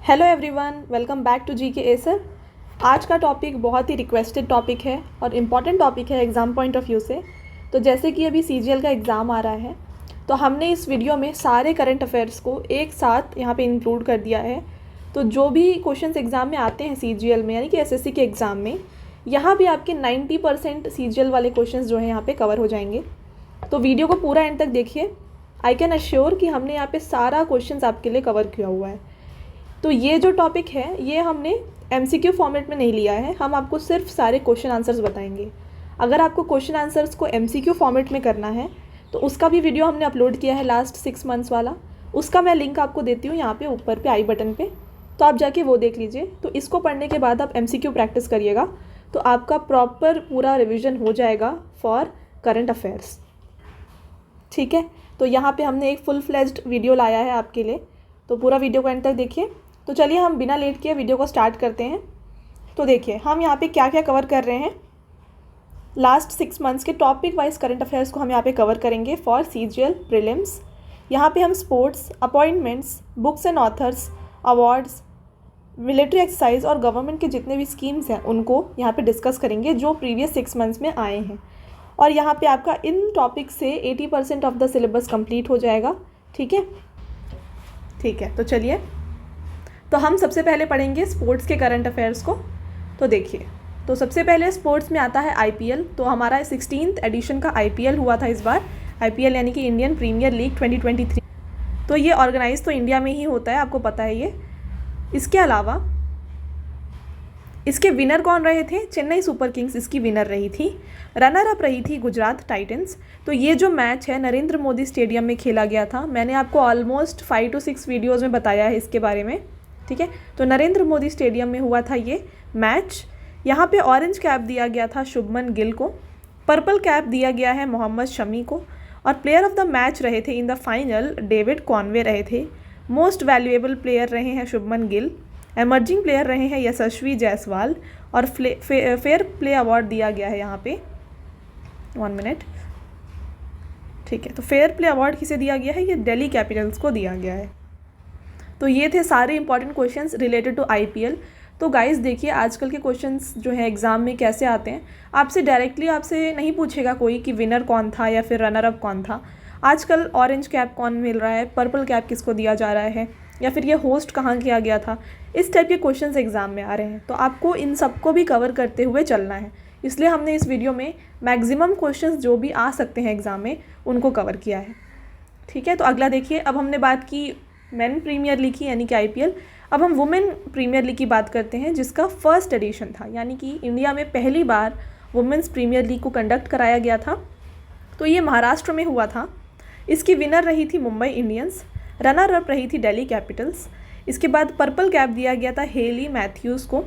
Hello everyone, welcome back to GK Acer. आज का topic बहुत ही रिक्वेस्टेड टॉपिक है और इम्पॉर्टेंट टॉपिक है एग्ज़ाम पॉइंट ऑफ व्यू से। तो जैसे कि अभी सीजीएल का एग्ज़ाम आ रहा है, तो हमने इस वीडियो में सारे करंट अफेयर्स को एक साथ यहाँ पे इंक्लूड कर दिया है। तो जो भी क्वेश्चंस एग्ज़ाम में आते हैं सीजीएल में, यानी कि एसएससी के एग्ज़ाम में, यहाँ भी आपके 90% सीजीएल वाले क्वेश्चंस जो हैं यहाँ पे कवर हो जाएंगे। तो वीडियो को पूरा एंड तक देखिए। आई कैन अश्योर कि हमने यहाँ पे सारा क्वेश्चंस आपके लिए कवर किया हुआ है। तो ये जो टॉपिक है ये हमने एमसीक्यू फॉर्मेट में नहीं लिया है, हम आपको सिर्फ सारे क्वेश्चन आंसर्स बताएंगे। अगर आपको क्वेश्चन आंसर्स को एमसीक्यू फॉर्मेट में करना है तो उसका भी वीडियो हमने अपलोड किया है लास्ट 6 मंथ्स वाला, उसका मैं लिंक आपको देती हूँ यहाँ पे ऊपर पे आई बटन पे, तो आप जाके वो देख लीजिए। तो इसको पढ़ने के बाद आप एमसीक्यू प्रैक्टिस करिएगा तो आपका प्रॉपर पूरा रिविजन हो जाएगा फॉर करंट अफेयर्स। ठीक है, तो यहाँ पे हमने एक फुल फ्लेज्ड वीडियो लाया है आपके लिए, तो पूरा वीडियो को एंड तक देखिए। तो चलिए हम बिना लेट किए वीडियो को स्टार्ट करते हैं। तो देखिए हम यहाँ पे क्या क्या कवर कर रहे हैं। लास्ट 6 मंथ्स के टॉपिक वाइज करंट अफेयर्स को हम यहाँ पे कवर करेंगे फॉर सीजीएल प्रीलिम्स। यहाँ पे हम sports, appointments, books and authors, awards, military exercise और गवर्नमेंट के जितने भी स्कीम्स हैं उनको यहाँ पे डिस्कस करेंगे जो प्रीवियस 6 मंथ्स में आए हैं। और यहाँ पे आपका इन टॉपिक से 80% ऑफ द सिलेबस कंप्लीट हो जाएगा। ठीक है, तो चलिए, तो हम सबसे पहले पढ़ेंगे स्पोर्ट्स के करंट अफेयर्स को। तो देखिए, तो सबसे पहले स्पोर्ट्स में आता है आईपीएल। तो हमारा 16th एडिशन का आईपीएल हुआ था इस बार। आईपीएल यानी कि इंडियन प्रीमियर लीग 2023। तो ये ऑर्गेनाइज तो इंडिया में ही होता है, आपको पता है ये। इसके अलावा इसके विनर कौन रहे थे? चेन्नई सुपर किंग्स इसकी विनर रही थी। रनर अप रही थी गुजरात टाइटंस। तो ये जो मैच है नरेंद्र मोदी स्टेडियम में खेला गया था। मैंने आपको ऑलमोस्ट 5 to 6 वीडियोज़ में बताया है इसके बारे में। ठीक है, तो नरेंद्र मोदी स्टेडियम में हुआ था ये मैच। यहाँ पे ऑरेंज कैप दिया गया था शुभमन गिल को, पर्पल कैप दिया गया है मोहम्मद शमी को, और प्लेयर ऑफ द मैच रहे थे in the final David Conway रहे थे। मोस्ट वैल्यूएबल प्लेयर रहे हैं शुभमन गिल। एमर्जिंग प्लेयर रहे हैं यशस्वी जायसवाल। और फेयर प्ले अवार्ड दिया गया है यहाँ पे 1 मिनट। ठीक है, तो फेयर प्ले अवार्ड किसे दिया गया है? ये दिल्ली कैपिटल्स को दिया गया है। तो ये थे सारे important questions related to IPL. तो गाइस देखिए, आजकल के क्वेश्चंस जो है एग्ज़ाम में कैसे आते हैं, आपसे डायरेक्टली आपसे नहीं पूछेगा कोई कि विनर कौन था या फिर रनर अप कौन था। आजकल ऑरेंज कैप कौन मिल रहा है, पर्पल कैप किसको दिया जा रहा है, या फिर ये होस्ट कहाँ किया गया था, इस टाइप के क्वेश्चंस एग्ज़ाम में आ रहे हैं। तो आपको इन सबको भी कवर करते हुए चलना है, इसलिए हमने इस वीडियो में मैक्सिमम क्वेश्चंस जो भी आ सकते हैं एग्ज़ाम में उनको कवर किया है। ठीक है, तो अगला देखिए, अब हमने बात की मेन प्रीमियर लीग की यानी कि आईपीएल। अब हम वुमेन प्रीमियर लीग की बात करते हैं जिसका फर्स्ट एडिशन था, यानी कि इंडिया में पहली बार वुमेन्स प्रीमियर लीग को कंडक्ट कराया गया था। तो ये महाराष्ट्र में हुआ था। इसकी विनर रही थी मुंबई इंडियंस, रनर अप रही थी दिल्ली कैपिटल्स। इसके बाद पर्पल कैप दिया गया था हेली मैथ्यूज़ को,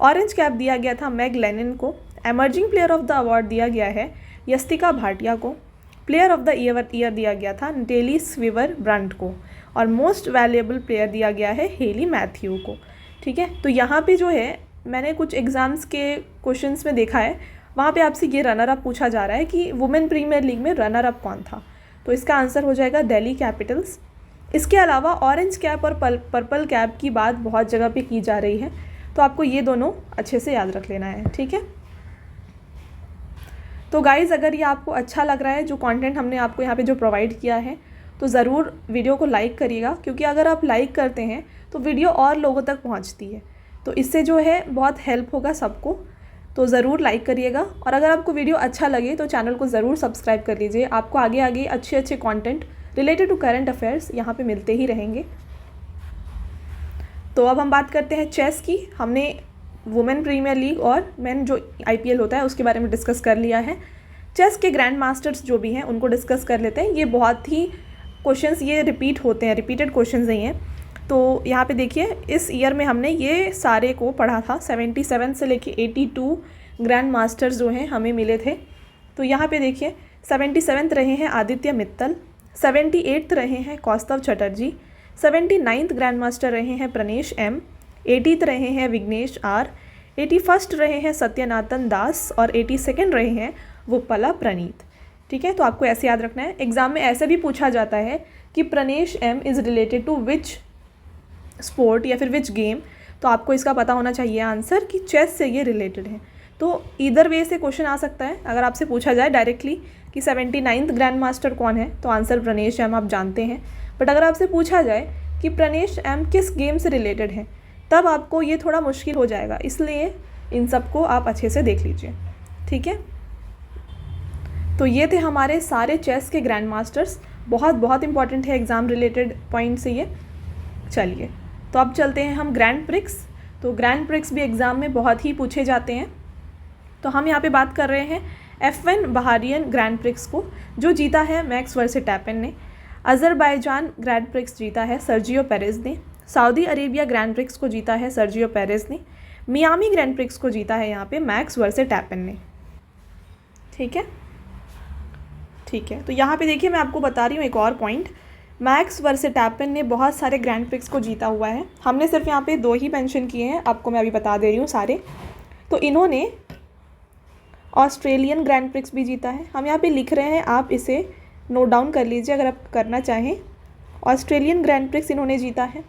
ऑरेंज कैप दिया गया था मैग लेनिन को, emerging player of the award दिया गया है यस्तिका भाटिया को, प्लेयर ऑफ द ईयर दिया गया था टेली स्वीवर ब्रंट को, और मोस्ट वैल्यूएबल प्लेयर दिया गया है हेली मैथ्यू को। ठीक है, तो यहाँ पे जो है मैंने कुछ एग्ज़ाम्स के क्वेश्चंस में देखा है, वहाँ पे आपसे ये रनर अप पूछा जा रहा है कि वुमेन प्रीमियर लीग में रनर अप कौन था। तो इसका आंसर हो जाएगा दिल्ली कैपिटल्स। इसके अलावा ऑरेंज कैप और पर्पल कैप की बात बहुत जगह पे की जा रही है, तो आपको ये दोनों अच्छे से याद रख लेना है। ठीक है, तो गाइज़ अगर ये आपको अच्छा लग रहा है जो कंटेंट हमने आपको यहाँ पे जो प्रोवाइड किया है, तो ज़रूर वीडियो को लाइक करिएगा, क्योंकि अगर आप लाइक करते हैं तो वीडियो और लोगों तक पहुँचती है, तो इससे जो है बहुत हेल्प होगा सबको। तो ज़रूर लाइक करिएगा, और अगर आपको वीडियो अच्छा लगे तो चैनल को ज़रूर सब्सक्राइब कर लीजिए। आपको आगे आगे अच्छे content related to current affairs यहाँ पे मिलते ही रहेंगे। तो अब हम बात करते हैं चेस की। हमने वुमेन प्रीमियर लीग और मेन जो आईपीएल होता है उसके बारे में डिस्कस कर लिया है। चेस के ग्रैंड मास्टर्स जो भी हैं उनको डिस्कस कर लेते हैं। ये बहुत ही क्वेश्चंस ये रिपीट होते हैं, रिपीटेड क्वेश्चंस नहीं हैं। तो यहाँ पे देखिए, इस ईयर में हमने ये सारे को पढ़ा था। 77 से लेके 82 ग्रैंड मास्टर्स जो हैं हमें मिले थे। तो यहाँ पे देखिए 77th रहे हैं आदित्य मित्तल, 78th रहे हैं Kaustav Chatterjee, 79th grand master रहे हैं प्रणेश एम, 80th रहे हैं विघ्नेश आर, 81st रहे हैं सत्यनाथन दास, और 82nd रहे हैं वुप्पला प्रणीत। ठीक है, तो आपको ऐसे याद रखना है। एग्ज़ाम में ऐसे भी पूछा जाता है कि Pranesh M is related to which sport या फिर विच गेम, तो आपको इसका पता होना चाहिए आंसर कि चेस से ये रिलेटेड है। तो इधर वे से क्वेश्चन आ सकता है। अगर आपसे पूछा जाए डायरेक्टली कि 79th ग्रैंड मास्टर कौन है, तो आंसर प्रनेश एम आप जानते हैं। बट अगर आपसे पूछा जाए कि प्रनेश एम किस गेम से रिलेटेड है, तब आपको ये थोड़ा मुश्किल हो जाएगा, इसलिए इन सब को आप अच्छे से देख लीजिए, ठीक है। तो ये थे हमारे सारे चेस के ग्रैंड मास्टर्स, बहुत बहुत इंपॉर्टेंट है एग्ज़ाम रिलेटेड पॉइंट से ये। चलिए, तो अब चलते हैं हम ग्रैंड प्रिक्स। तो ग्रैंड प्रिक्स भी एग्ज़ाम में बहुत ही पूछे जाते हैं। तो हम यहाँ पे बात कर रहे हैं F1 बहारियन ग्रैंड प्रिक्स को, जो जीता है मैक्स वर्सेटैपेन ने। अज़रबैजान ग्रैंड प्रिक्स जीता है सर्जियो पेरेज़ ने। सऊदी अरेबिया ग्रैंड प्रिक्स को जीता है सर्जियो पेरेज़ ने। मियामी ग्रैंड प्रिक्स को जीता है यहाँ पे मैक्स वर्सेटैपेन ने, ठीक है। ठीक है, तो यहाँ पे देखिए मैं आपको बता रही हूँ एक और पॉइंट, मैक्स वर्सेटैपेन ने बहुत सारे ग्रैंड प्रिक्स को जीता हुआ है। हमने सिर्फ यहाँ पे 2 ही मेंशन किए हैं, आपको मैं अभी बता दे रही हूँ सारे। तो इन्होंने ऑस्ट्रेलियन ग्रैंड प्रिक्स भी जीता है। हम यहाँ पे लिख रहे हैं, आप इसे नोट डाउन कर लीजिए अगर आप करना चाहें। ऑस्ट्रेलियन ग्रैंड प्रिक्स इन्होंने जीता है,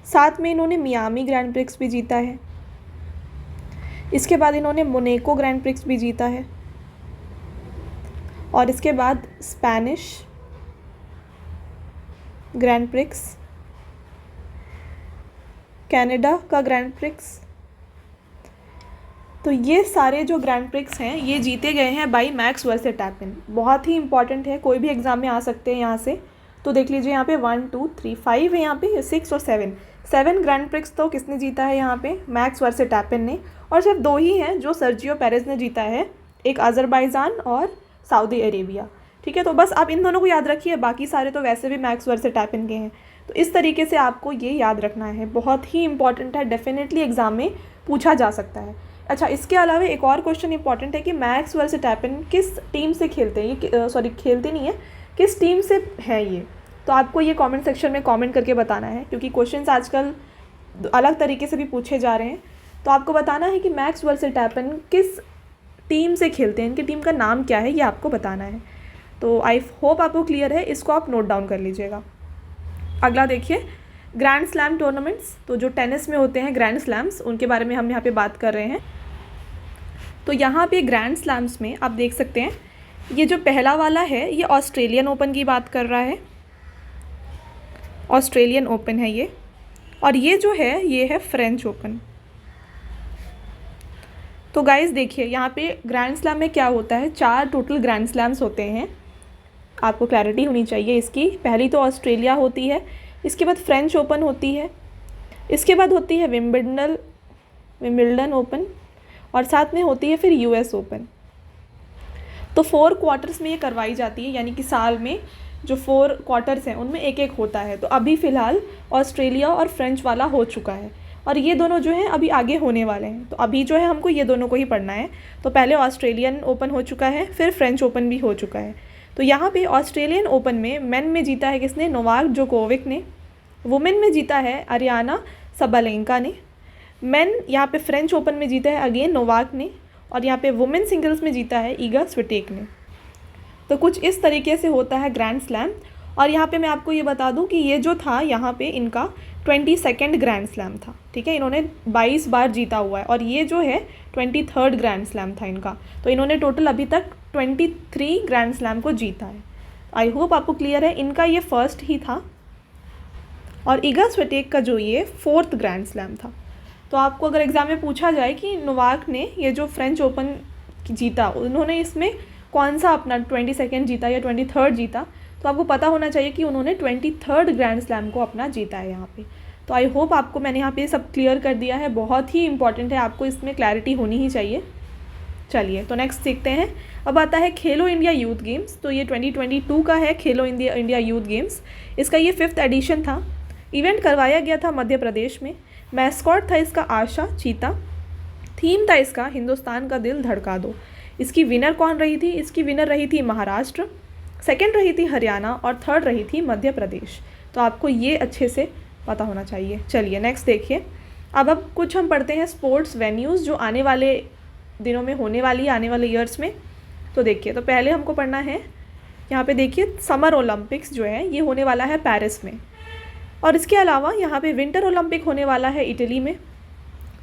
साथ में इन्होंने मियामी ग्रैंड प्रिक्स भी जीता है। इसके बाद इन्होंने मोनाको ग्रैंड प्रिक्स भी जीता है, और इसके बाद स्पेनिश ग्रैंड प्रिक्स, कनाडा का ग्रैंड प्रिक्स। तो ये सारे जो ग्रैंड प्रिक्स हैं ये जीते गए हैं बाई मैक्स वर्सेटैपेन। बहुत ही इंपॉर्टेंट है, कोई भी एग्ज़ाम में आ सकते हैं यहाँ से। तो देख लीजिए यहाँ पे 1 2 3 5 है, यहाँ पे 6 और 7 ग्रैंड प्रिक्स तो किसने जीता है यहाँ पे, मैक्स वर्सेटैपेन ने। और सिर्फ 2 ही हैं जो सर्जियो पेरेज़ ने जीता है, एक अज़रबैजान और सऊदी अरेबिया, ठीक है। तो बस आप इन दोनों को याद रखिए, बाकी सारे तो वैसे भी मैक्स वर्सेटैपेन के हैं। तो इस तरीके से आपको ये याद रखना है, बहुत ही इंपॉर्टेंट है, डेफिनेटली एग्ज़ाम में पूछा जा सकता है। अच्छा, इसके अलावा एक और क्वेश्चन इंपॉर्टेंट है कि मैक्स वर्सेटैपेन किस टीम से खेलते हैं, ये खेलते नहीं है, किस टीम से है ये। तो आपको ये कमेंट सेक्शन में कमेंट करके बताना है, क्योंकि क्वेश्चंस आजकल अलग तरीके से भी पूछे जा रहे हैं। तो आपको बताना है कि मैक्स वर्सेटैपेन किस टीम से खेलते हैं, इनकी टीम का नाम क्या है, ये आपको बताना है। तो आई होप आपको क्लियर है, इसको आप नोट डाउन कर लीजिएगा। अगला देखिए, ग्रैंड स्लैम टूर्नामेंट्स। तो जो टेनिस में होते हैं ग्रैंड स्लैम्स, उनके बारे में हम यहाँ पे बात कर रहे हैं। तो यहाँ पे ग्रैंड स्लैम्स में आप देख सकते हैं, ये जो पहला वाला है ये ऑस्ट्रेलियन ओपन की बात कर रहा है, ऑस्ट्रेलियन ओपन है ये। और ये जो है ये है फ्रेंच ओपन। तो गाइस देखिए यहाँ पे ग्रैंड स्लैम में क्या होता है, 4 टोटल ग्रैंड स्लैम्स होते हैं, आपको क्लैरिटी होनी चाहिए इसकी। पहली तो ऑस्ट्रेलिया होती है, इसके बाद फ्रेंच ओपन होती है, इसके बाद होती है विम्बल्डन ओपन, और साथ में होती है फिर यूएस ओपन। तो 4 क्वार्टर्स में ये करवाई जाती है, यानी कि साल में जो 4 क्वार्टर्स हैं उनमें एक एक होता है। तो अभी फ़िलहाल ऑस्ट्रेलिया और फ्रेंच वाला हो चुका है, और ये दोनों जो हैं अभी आगे होने वाले हैं। तो अभी जो है हमको ये दोनों को ही पढ़ना है। तो पहले ऑस्ट्रेलियन ओपन हो चुका है, फिर फ्रेंच ओपन भी हो चुका है। तो यहाँ पे ऑस्ट्रेलियन ओपन में मेन में जीता है किसने, नोवाक जोकोविक ने। वुमेन में जीता है अरियाना सबालेंका ने। मेन यहाँ पे फ्रेंच ओपन में जीता है अगेन नोवाक ने, और यहाँ पे वुमेन सिंगल्स में जीता है ईगा स्विटेक ने। तो कुछ इस तरीके से होता है ग्रैंड स्लैम। और यहाँ पे मैं आपको ये बता दूँ कि ये जो था यहाँ पे इनका 22nd ग्रैंड स्लैम था, ठीक है। इन्होंने 22 बार जीता हुआ है, और ये जो है 23rd ग्रैंड स्लैम था इनका। तो इन्होंने टोटल अभी तक 23 ग्रैंड स्लैम को जीता है। आई होप आपको क्लियर है, इनका ये फर्स्ट ही था, और ईगा स्विटेक का जो ये 4th ग्रैंड स्लैम था। तो आपको अगर एग्ज़ाम में पूछा जाए कि नोवाक ने ये जो फ्रेंच ओपन जीता, उन्होंने इसमें कौन सा अपना 22nd जीता या 23rd जीता, तो आपको पता होना चाहिए कि उन्होंने 23rd ग्रैंड स्लैम को अपना जीता है यहाँ पे। तो आई होप आपको मैंने यहाँ पे सब क्लियर कर दिया है, बहुत ही इंपॉर्टेंट है, आपको इसमें क्लैरिटी होनी ही चाहिए। चलिए, तो नेक्स्ट देखते हैं। अब आता है खेलो इंडिया यूथ गेम्स। तो ये 2022 का है खेलो इंडिया यूथ गेम्स। इसका ये 5th एडिशन था। इवेंट करवाया गया था मध्य प्रदेश में। मैस्कॉट था इसका आशा चीता। थीम था इसका हिंदुस्तान का दिल धड़का दो। इसकी विनर कौन रही थी, इसकी विनर रही थी महाराष्ट्र, सेकंड रही थी हरियाणा, और थर्ड रही थी मध्य प्रदेश। तो आपको ये अच्छे से पता होना चाहिए। चलिए नेक्स्ट देखिए। अब कुछ हम पढ़ते हैं स्पोर्ट्स वेन्यूज़ जो आने वाले दिनों में होने वाली है, आने वाले ईयर्स में। तो देखिए, तो पहले हमको पढ़ना है यहाँ पे देखिए समर ओलंपिक्स जो है ये होने वाला है पेरिस में। और इसके अलावा यहाँ पे विंटर ओलंपिक होने वाला है इटली में,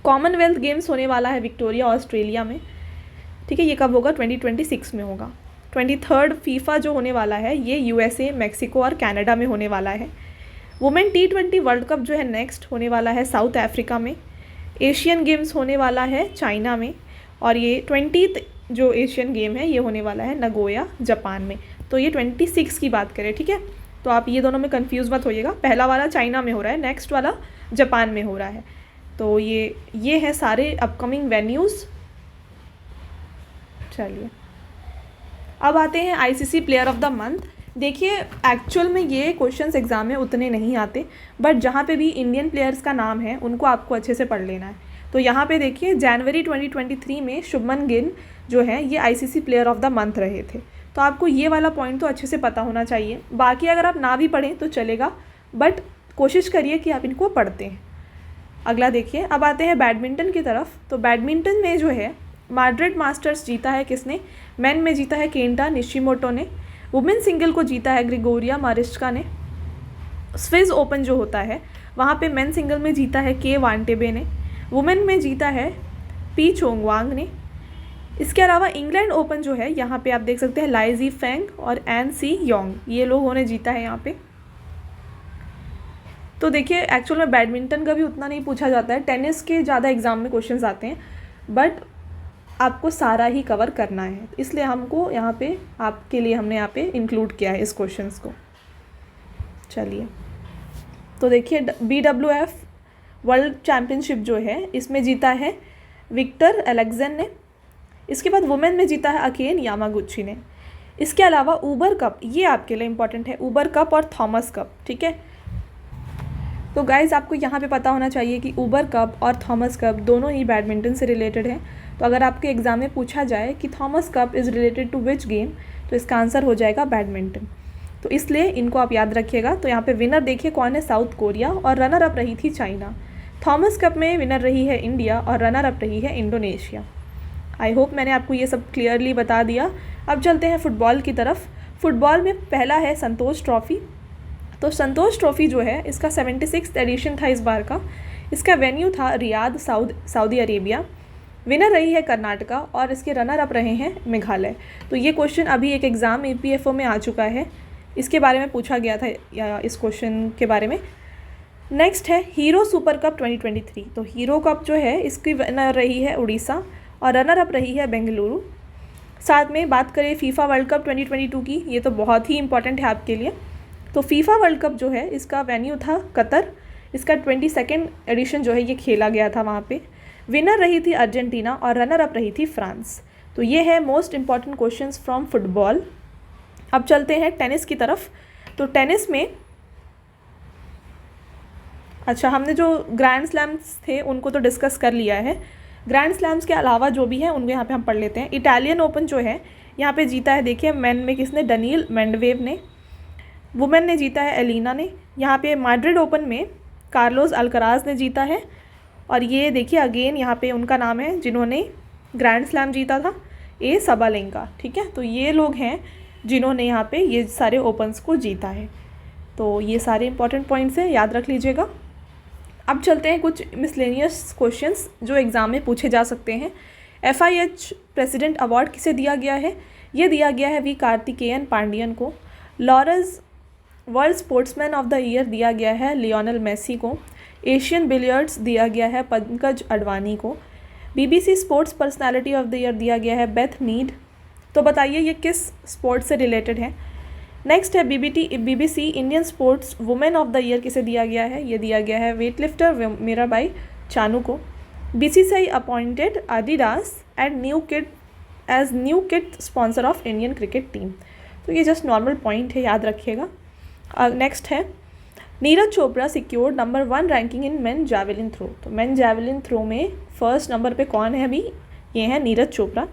कॉमनवेल्थ गेम्स होने वाला है विक्टोरिया ऑस्ट्रेलिया में, ठीक है। ये कब होगा? 2026 में होगा। 23rd फीफा जो होने वाला है ये USA, मैक्सिको और कनाडा में होने वाला है। वुमेन T20 वर्ल्ड कप जो है नेक्स्ट होने वाला है साउथ अफ्रीका में। एशियन गेम्स होने वाला है चाइना में, और ये 20th जो एशियन गेम है ये होने वाला है नगोया जापान में। तो ये 26 की बात करें, ठीक है। तो आप ये दोनों में कंफ्यूज मत होइएगा, पहला वाला चाइना में हो रहा है, नेक्स्ट वाला जापान में हो रहा है। तो ये है सारे अपकमिंग वेन्यूज़। चलिए अब आते हैं ICC player of the month. देखिए एक्चुअल में ये क्वेश्चंस एग्जाम में उतने नहीं आते, बट जहाँ पे भी इंडियन प्लेयर्स का नाम है उनको आपको अच्छे से पढ़ लेना है। तो यहाँ पे देखिए जनवरी 2023 में शुभमन गिल जो है ये ICC player of the month रहे थे। तो आपको ये वाला पॉइंट तो अच्छे से पता होना चाहिए। बाकी अगर आप ना भी पढ़ें तो चलेगा, बट कोशिश करिए कि आप इनको पढ़ते हैं। अगला देखिए, अब आते हैं बैडमिंटन की तरफ। तो बैडमिंटन में जो है माड्रिड मास्टर्स जीता है किसने? मेन में जीता है केंटा निशिमोटो ने। वुमेन सिंगल को जीता है ग्रिगोरिया मारिस्का ने। स्विस ओपन जो होता है वहाँ पे मेन सिंगल में जीता है के वांटेबे ने। वुमेन में जीता है पी चोंगवांग ने। इसके अलावा इंग्लैंड ओपन जो है यहाँ पे आप देख सकते हैं लाइजी फेंग और एन सी योंग, ये लोगों ने जीता है यहाँ पे। तो देखिए एक्चुअल में बैडमिंटन का भी उतना नहीं पूछा जाता है, टेनिस के ज़्यादा एग्जाम में क्वेश्चंस आते हैं, बट आपको सारा ही कवर करना है, इसलिए हमको यहाँ पे आपके लिए हमने यहाँ पे इंक्लूड किया है इस क्वेश्चंस को। चलिए तो देखिए BWF वर्ल्ड चैम्पियनशिप जो है इसमें जीता है विक्टर एलेक्सन ने। इसके बाद वुमेन में जीता है अकेन यामागुची ने। इसके अलावा ऊबर कप, ये आपके लिए इंपॉर्टेंट है, ऊबर कप और थॉमस कप, ठीक है। तो गाइज़ आपको यहाँ पे पता होना चाहिए कि ऊबर कप और थॉमस कप दोनों ही बैडमिंटन से रिलेटेड हैं। तो अगर आपके एग्ज़ाम में पूछा जाए कि Thomas Cup is related to which game, तो इसका आंसर हो जाएगा बैडमिंटन। तो इसलिए इनको आप याद रखिएगा। तो यहाँ पे विनर देखिए कौन है, साउथ कोरिया, और रनर अप रही थी चाइना। थॉमस कप में विनर रही है इंडिया और रनर अप रही है इंडोनेशिया। आई होप मैंने आपको ये सब क्लियरली बता दिया। अब चलते हैं फुटबॉल की तरफ। फुटबॉल में पहला है संतोष ट्रॉफ़ी। तो संतोष ट्रॉफ़ी जो है इसका 76th एडिशन था इस बार का। इसका वेन्यू था रियाद, सऊदी अरेबिया। विनर रही है कर्नाटका और इसके रनर अप रहे हैं मेघालय। तो ये क्वेश्चन अभी एक एग्ज़ाम APFO में आ चुका है, इसके बारे में पूछा गया था, या इस क्वेश्चन के बारे में। नेक्स्ट है हीरो सुपर कप 2023। तो हीरो कप जो है इसकी विनर रही है उड़ीसा और रनर अप रही है बेंगलुरु। साथ में बात करें फीफा वर्ल्ड कप 2022 की, ये तो बहुत ही इंपॉर्टेंट है आपके लिए। तो फीफा वर्ल्ड कप जो है इसका वेन्यू था कतर। इसका 22nd एडिशन जो है ये खेला गया था वहाँ पे। विनर रही थी अर्जेंटीना और रनर अप रही थी फ्रांस। तो ये है most important questions from football. अब चलते हैं टेनिस की तरफ। तो टेनिस में अच्छा, हमने जो ग्रैंड स्लैम्स थे उनको तो डिस्कस कर लिया है। ग्रैंड स्लैम्स के अलावा जो भी हैं उनको यहाँ पे हम पढ़ लेते हैं। इटालियन ओपन जो है यहाँ पे जीता है, देखिए मेन में किसने, डनील मेंडवेव ने। वुमेन ने जीता है एलिना ने। यहाँ पे मैड्रिड ओपन में कार्लोस अल्कराज ने जीता है। और ये देखिए अगेन यहाँ पे उनका नाम है जिन्होंने ग्रैंड स्लैम जीता था, ए सबालेंका, ठीक है। तो ये लोग हैं जिन्होंने यहाँ पे ये सारे ओपन्स को जीता है। तो ये सारे इंपॉर्टेंट पॉइंट्स हैं, याद रख लीजिएगा। अब चलते हैं कुछ मिसलेनियस क्वेश्चंस जो एग्ज़ाम में पूछे जा सकते हैं। FIH प्रेसिडेंट अवार्ड किसे दिया गया है? ये दिया गया है वी कार्तिकेयन पांडियन को। Lawrence world sportsman of the year दिया गया है लियोनेल मेसी को। एशियन बिलियर्ड्स दिया गया है पंकज अडवाणी को। BBC sports personality of the year दिया गया है बेथ मीड। तो बताइए ये किस स्पोर्ट से रिलेटेड है। नेक्स्ट है BBC Indian sports women of the year किसे दिया गया है? ये दिया गया है वेटलिफ्टर मीराबाई चानू को। BCCI appointed Adidas and new kit sponsor of Indian cricket team. तो ये जस्ट नॉर्मल पॉइंट है, याद रखिएगा। नेक्स्ट है Neeraj Chopra secured number 1 ranking in men javelin throw. तो मेन जैवलिन थ्रो में फर्स्ट नंबर पे कौन है अभी? ये है नीरज चोपड़ा।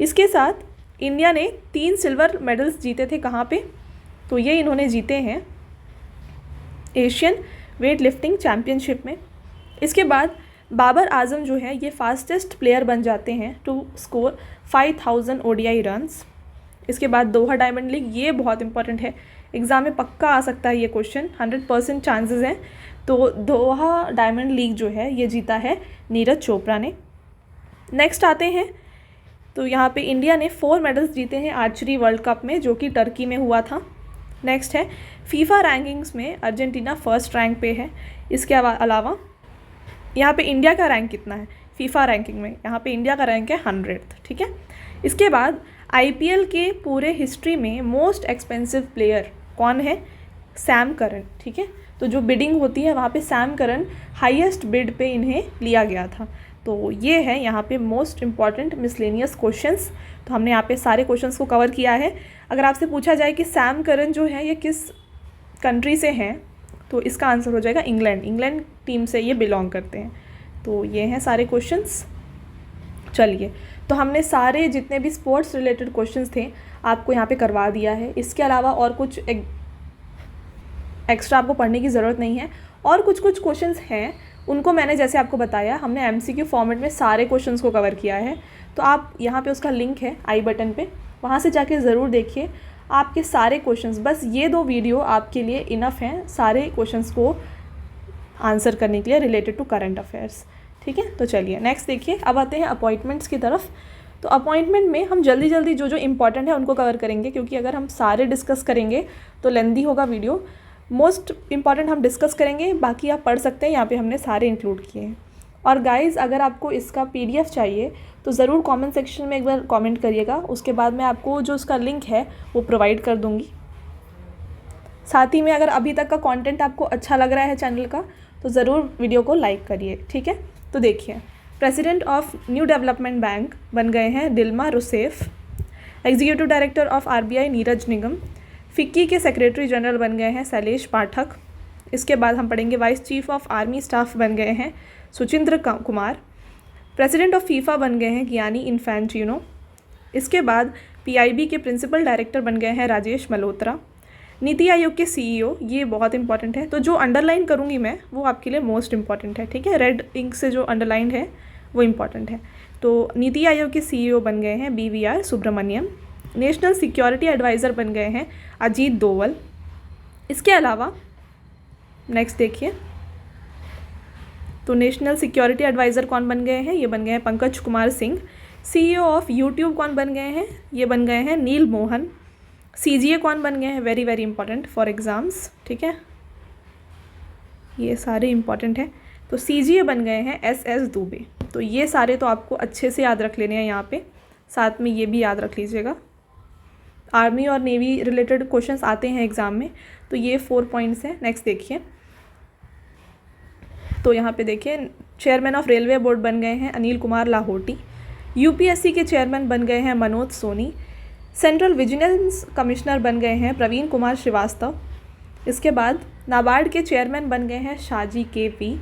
इसके साथ इंडिया ने 3 सिल्वर मेडल्स जीते थे, कहाँ पे? तो ये इन्होंने जीते हैं एशियन वेट लिफ्टिंग चैम्पियनशिप में। इसके बाद बाबर आजम जो है ये फास्टेस्ट प्लेयर बन जाते हैं टू स्कोर 5000 ODI रन्स। इसके बाद दोहा डायमंड लीग, ये बहुत इंपॉर्टेंट है, एग्ज़ाम में पक्का आ सकता है ये क्वेश्चन, 100% चांसेस हैं। तो दोहा डायमंड लीग जो है ये जीता है नीरज चोपड़ा ने। नेक्स्ट आते हैं, तो यहाँ पे इंडिया ने 4 मेडल्स जीते हैं आर्चरी वर्ल्ड कप में, जो कि टर्की में हुआ था। नेक्स्ट है फीफा रैंकिंग्स में अर्जेंटीना फर्स्ट रैंक पे है। इसके अलावा यहाँ पे इंडिया का रैंक कितना है फीफा रैंकिंग में, यहाँ पे इंडिया का रैंक है 100th, ठीक है। इसके बाद आईपीएल के पूरे हिस्ट्री में मोस्ट एक्सपेंसिव प्लेयर कौन है, सैम करन, ठीक है। तो जो बिडिंग होती है वहाँ पे सैम करन हाईएस्ट बिड पे इन्हें लिया गया था। तो ये है यहाँ पे मोस्ट इम्पॉर्टेंट मिसलेनियस क्वेश्चंस। तो हमने यहाँ पे सारे क्वेश्चंस को कवर किया है। अगर आपसे पूछा जाए कि सैम करन जो है ये किस कंट्री से हैं, तो इसका आंसर हो जाएगा इंग्लैंड टीम से ये बिलोंग करते हैं। तो ये हैं सारे क्वेश्चंस। चलिए, तो हमने सारे जितने भी स्पोर्ट्स रिलेटेड क्वेश्चंस थे आपको यहाँ पे करवा दिया है। इसके अलावा और कुछ एक्स्ट्रा आपको पढ़ने की ज़रूरत नहीं है। और कुछ क्वेश्चंस हैं उनको मैंने जैसे आपको बताया, हमने एमसीक्यू फॉर्मेट में सारे क्वेश्चंस को कवर किया है। तो आप यहाँ पे उसका लिंक है आई बटन पे, वहाँ से जाके ज़रूर देखिए आपके सारे क्वेश्चंस। बस ये 2 वीडियो आपके लिए इनफ हैं सारे क्वेश्चंस को आंसर करने के लिए रिलेटेड टू करंट अफेयर्स, ठीक है। तो चलिए नेक्स्ट देखिए, अब आते हैं अपॉइंटमेंट्स की तरफ। तो अपॉइंटमेंट में हम जल्दी जो इंपॉर्टेंट है उनको कवर करेंगे, क्योंकि अगर हम सारे डिस्कस करेंगे तो लेंदी होगा वीडियो। मोस्ट इंपॉर्टेंट हम डिस्कस करेंगे, बाकी आप पढ़ सकते हैं, यहाँ पे हमने सारे इंक्लूड किए हैं। और गाइस, अगर आपको इसका पीडीएफ चाहिए तो ज़रूर कमेंट सेक्शन में एक बार कमेंट करिएगा, उसके बाद मैं आपको जो उसका लिंक है वो प्रोवाइड कर दूँगी। साथ ही में अगर अभी तक का कंटेंट आपको अच्छा लग रहा है चैनल का तो ज़रूर वीडियो को लाइक करिए, ठीक है। तो देखिए, president of New Development Bank बन गए हैं Dilma Rousseff. Executive director of RBI Neeraj Nigam. FICCI के सेक्रेटरी जनरल बन गए हैं शैलेश पाठक। इसके बाद हम पढ़ेंगे vice chief of army staff बन गए हैं Suchindra Kumar. President of FIFA बन गए हैं गियानी इन्फैंटिनो। इसके बाद पीआईबी के प्रिंसिपल डायरेक्टर बन गए हैं राजेश मल्होत्रा। नीति आयोग के सीईओ, ये बहुत इंपॉर्टेंट है, तो जो अंडरलाइन करूँगी मैं वो आपके लिए मोस्ट इंपॉर्टेंट है, ठीक है। रेड इंक से जो अंडरलाइंड है वो इम्पॉर्टेंट है। तो नीति आयोग के सीईओ बन गए हैं BVR Subrahmanyam. National security adviser बन गए हैं अजीत डोवल। इसके अलावा नेक्स्ट देखिए, तो नेशनल सिक्योरिटी एडवाइज़र कौन बन गए हैं, ये बन गए हैं Pankaj Kumar Singh. CEO of YouTube कौन बन गए हैं, ये बन गए हैं नील मोहन। CGA कौन बन गए हैं, वेरी इंपॉर्टेंट फॉर एग्ज़ाम्स, ठीक है, ये सारे इंपॉर्टेंट हैं। तो CGA बन गए हैं SS दुबे। तो ये सारे तो आपको अच्छे से याद रख लेने हैं यहाँ पे, साथ में ये भी याद रख लीजिएगा। आर्मी और नेवी रिलेटेड क्वेश्चंस आते हैं एग्ज़ाम में, तो ये 4 पॉइंट्स हैं। नेक्स्ट देखिए, तो यहाँ पे देखिए, चेयरमैन ऑफ रेलवे बोर्ड बन गए हैं अनिल कुमार लाहोटी। UPSC के चेयरमैन बन गए हैं Manoj Soni. Central vigilance commissioner बन गए हैं प्रवीण कुमार श्रीवास्तव। इसके बाद नाबार्ड के चेयरमैन बन गए हैं Shaji KP।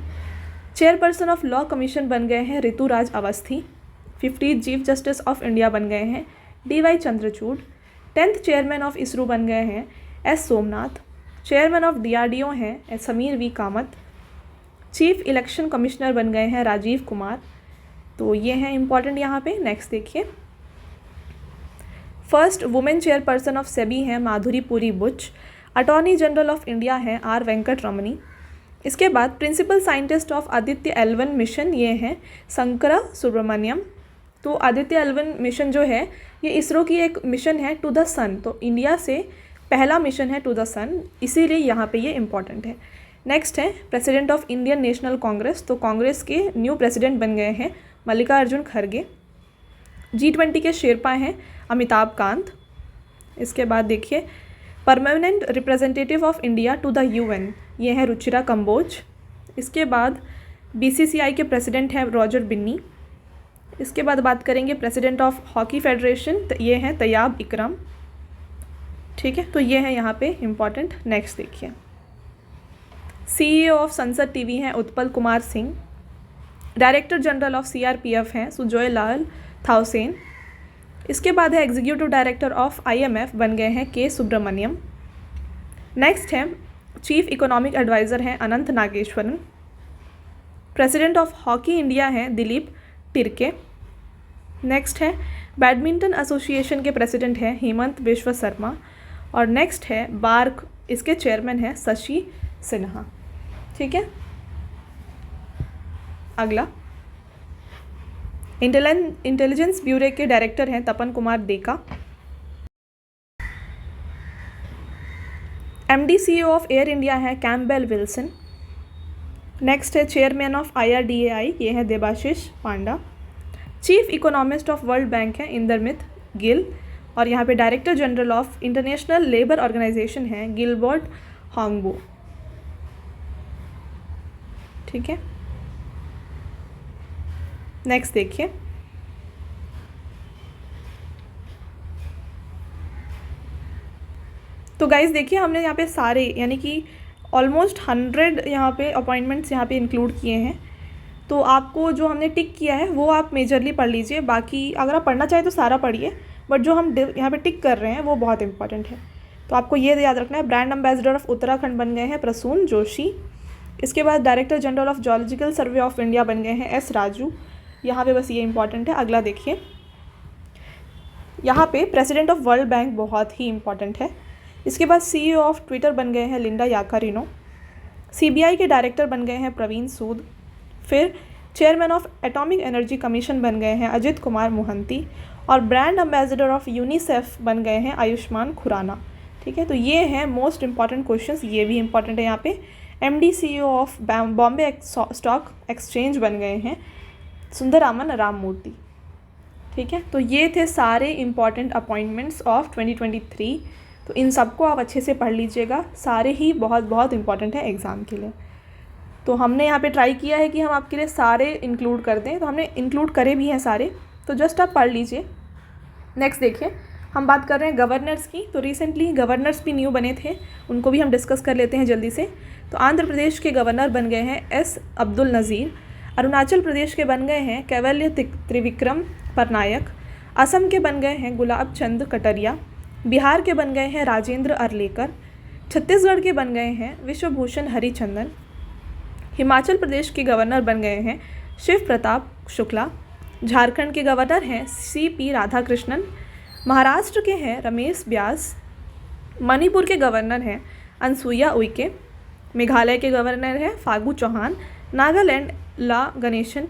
Chairperson of law commission बन गए हैं Rituraj Awasthi. 50th chief justice of India बन गए हैं DY Chandrachud. 10th chairman of ISRO बन गए हैं S Somanath. Chairman of DRDO हैं Sameer V Kamat. Chief election commissioner बन गए हैं राजीव कुमार। तो ये हैं इंपॉर्टेंट यहाँ पे। नेक्स्ट देखिए, first women chairperson of SEBI हैं Madhuri Puri Buch. Attorney general of India हैं R वेंकट रमनी। इसके बाद principal scientist of Aditya L1 mission ये हैं शंकरा सुब्रमण्यम। तो आदित्य L1 मिशन जो है ये इसरो की एक मिशन है टू द सन, तो इंडिया से पहला मिशन है टू द सन, इसीलिए यहाँ पे ये इम्पॉर्टेंट है। नेक्स्ट है president of Indian national Congress. तो कांग्रेस के न्यू प्रेसिडेंट बन गए हैं मल्लिकार्जुन खड़गे। G20 के शेरपा हैं अमिताभ कांत। इसके बाद देखिए, permanent representative of India to the UN ये हैं रुचिरा कंबोज। इसके बाद BCCI के प्रेसिडेंट हैं रॉजर बिन्नी। इसके बाद बात करेंगे प्रेसिडेंट ऑफ हॉकी फेडरेशन, ये हैं तैयाब इकरम, ठीक है। तो ये है यहाँ पे इम्पॉर्टेंट। नेक्स्ट देखिए, CEO ऑफ संसद TV हैं Utpal Kumar Singh. Director general of CRPF हैं सुजोय लाल थाउसेन। इसके बाद है एग्जीक्यूटिव डायरेक्टर ऑफ IMF बन गए हैं K सुब्रमण्यम। नेक्स्ट है चीफ इकोनॉमिक एडवाइज़र हैं Anant Nageswaran. President of hockey India हैं दिलीप तिरके। नेक्स्ट है बैडमिंटन एसोसिएशन के प्रेसिडेंट हैं हेमंत विश्व शर्मा। और नेक्स्ट है बार्क, इसके चेयरमैन है शशि सिन्हा। ठीक है, अगला इंटेलिजेंस ब्यूरो के डायरेक्टर हैं Tapan Kumar Deka. MD CEO of Air India है कैम्पबेल विल्सन। नेक्स्ट है चेयरमैन ऑफ IRDAI, ये है Debashish Panda. Chief economist of World Bank है इंदरमित गिल। और यहाँ पे director general of International Labour Organisation है गिलबर्ट होंगबो। ठीक है, नेक्स्ट देखिए, तो गाइज देखिए हमने यहाँ पे सारे यानी कि ऑलमोस्ट 100 यहाँ पे अपॉइंटमेंट्स यहाँ पे इंक्लूड किए हैं। तो आपको जो हमने टिक किया है वो आप मेजरली पढ़ लीजिए, बाकी अगर आप पढ़ना चाहें तो सारा पढ़िए, बट जो हम यहाँ पे टिक कर रहे हैं वो बहुत इंपॉर्टेंट है। तो आपको ये याद रखना है, ब्रांड एम्बेसडर ऑफ उत्तराखंड बन गए हैं प्रसून जोशी। इसके बाद director general of zoological survey of India बन गए हैं S राजू। यहाँ पे बस ये इंपॉर्टेंट है। अगला देखिए, यहाँ पे प्रेसिडेंट ऑफ वर्ल्ड बैंक बहुत ही इंपॉर्टेंट है। इसके बाद CEO ऑफ ट्विटर बन गए हैं लिंडा याकारिनो। CBI के डायरेक्टर बन गए हैं प्रवीण सूद। फिर chairman of atomic energy commission बन गए हैं अजित कुमार मोहंती। और ब्रांड एम्बेसडर ऑफ यूनिसेफ बन गए हैं आयुष्मान खुराना। ठीक है, तो ये हैं मोस्ट इंपॉर्टेंट क्वेश्चंस, ये भी इंपॉर्टेंट है। यहाँ पे MD CEO of Bombay stock exchange बन गए हैं सुंदरामन राममूर्ति। ठीक है, तो ये थे सारे इंपॉर्टेंट अपॉइंटमेंट्स ऑफ 2023। तो इन सबको आप अच्छे से पढ़ लीजिएगा, सारे ही बहुत बहुत इंपॉर्टेंट है एग्ज़ाम के लिए। तो हमने यहाँ पे ट्राई किया है कि हम आपके लिए सारे इंक्लूड कर दें, तो हमने इंक्लूड करे भी हैं सारे, तो जस्ट आप पढ़ लीजिए। नेक्स्ट देखिए, हम बात कर रहे हैं गवर्नर्स की। तो रिसेंटली गवर्नर्स भी न्यू बने थे, उनको भी हम डिस्कस कर लेते हैं जल्दी से। तो आंध्र प्रदेश के गवर्नर बन गए हैं S अब्दुल नज़ीर। अरुणाचल प्रदेश के बन गए हैं कैवल्य त्रिविक्रम पटनायक। असम के बन गए हैं गुलाब चंद कटरिया। बिहार के बन गए हैं राजेंद्र अरलेकर। छत्तीसगढ़ के बन गए हैं विश्वभूषण हरिचंदन। हिमाचल प्रदेश के गवर्नर बन गए हैं शिव प्रताप शुक्ला। झारखंड के गवर्नर हैं CP राधाकृष्णन। महाराष्ट्र के हैं रमेश व्यास। मणिपुर के गवर्नर हैं अनसुईया उइके। मेघालय के गवर्नर हैं फागू चौहान। नागालैंड ला गणेशन।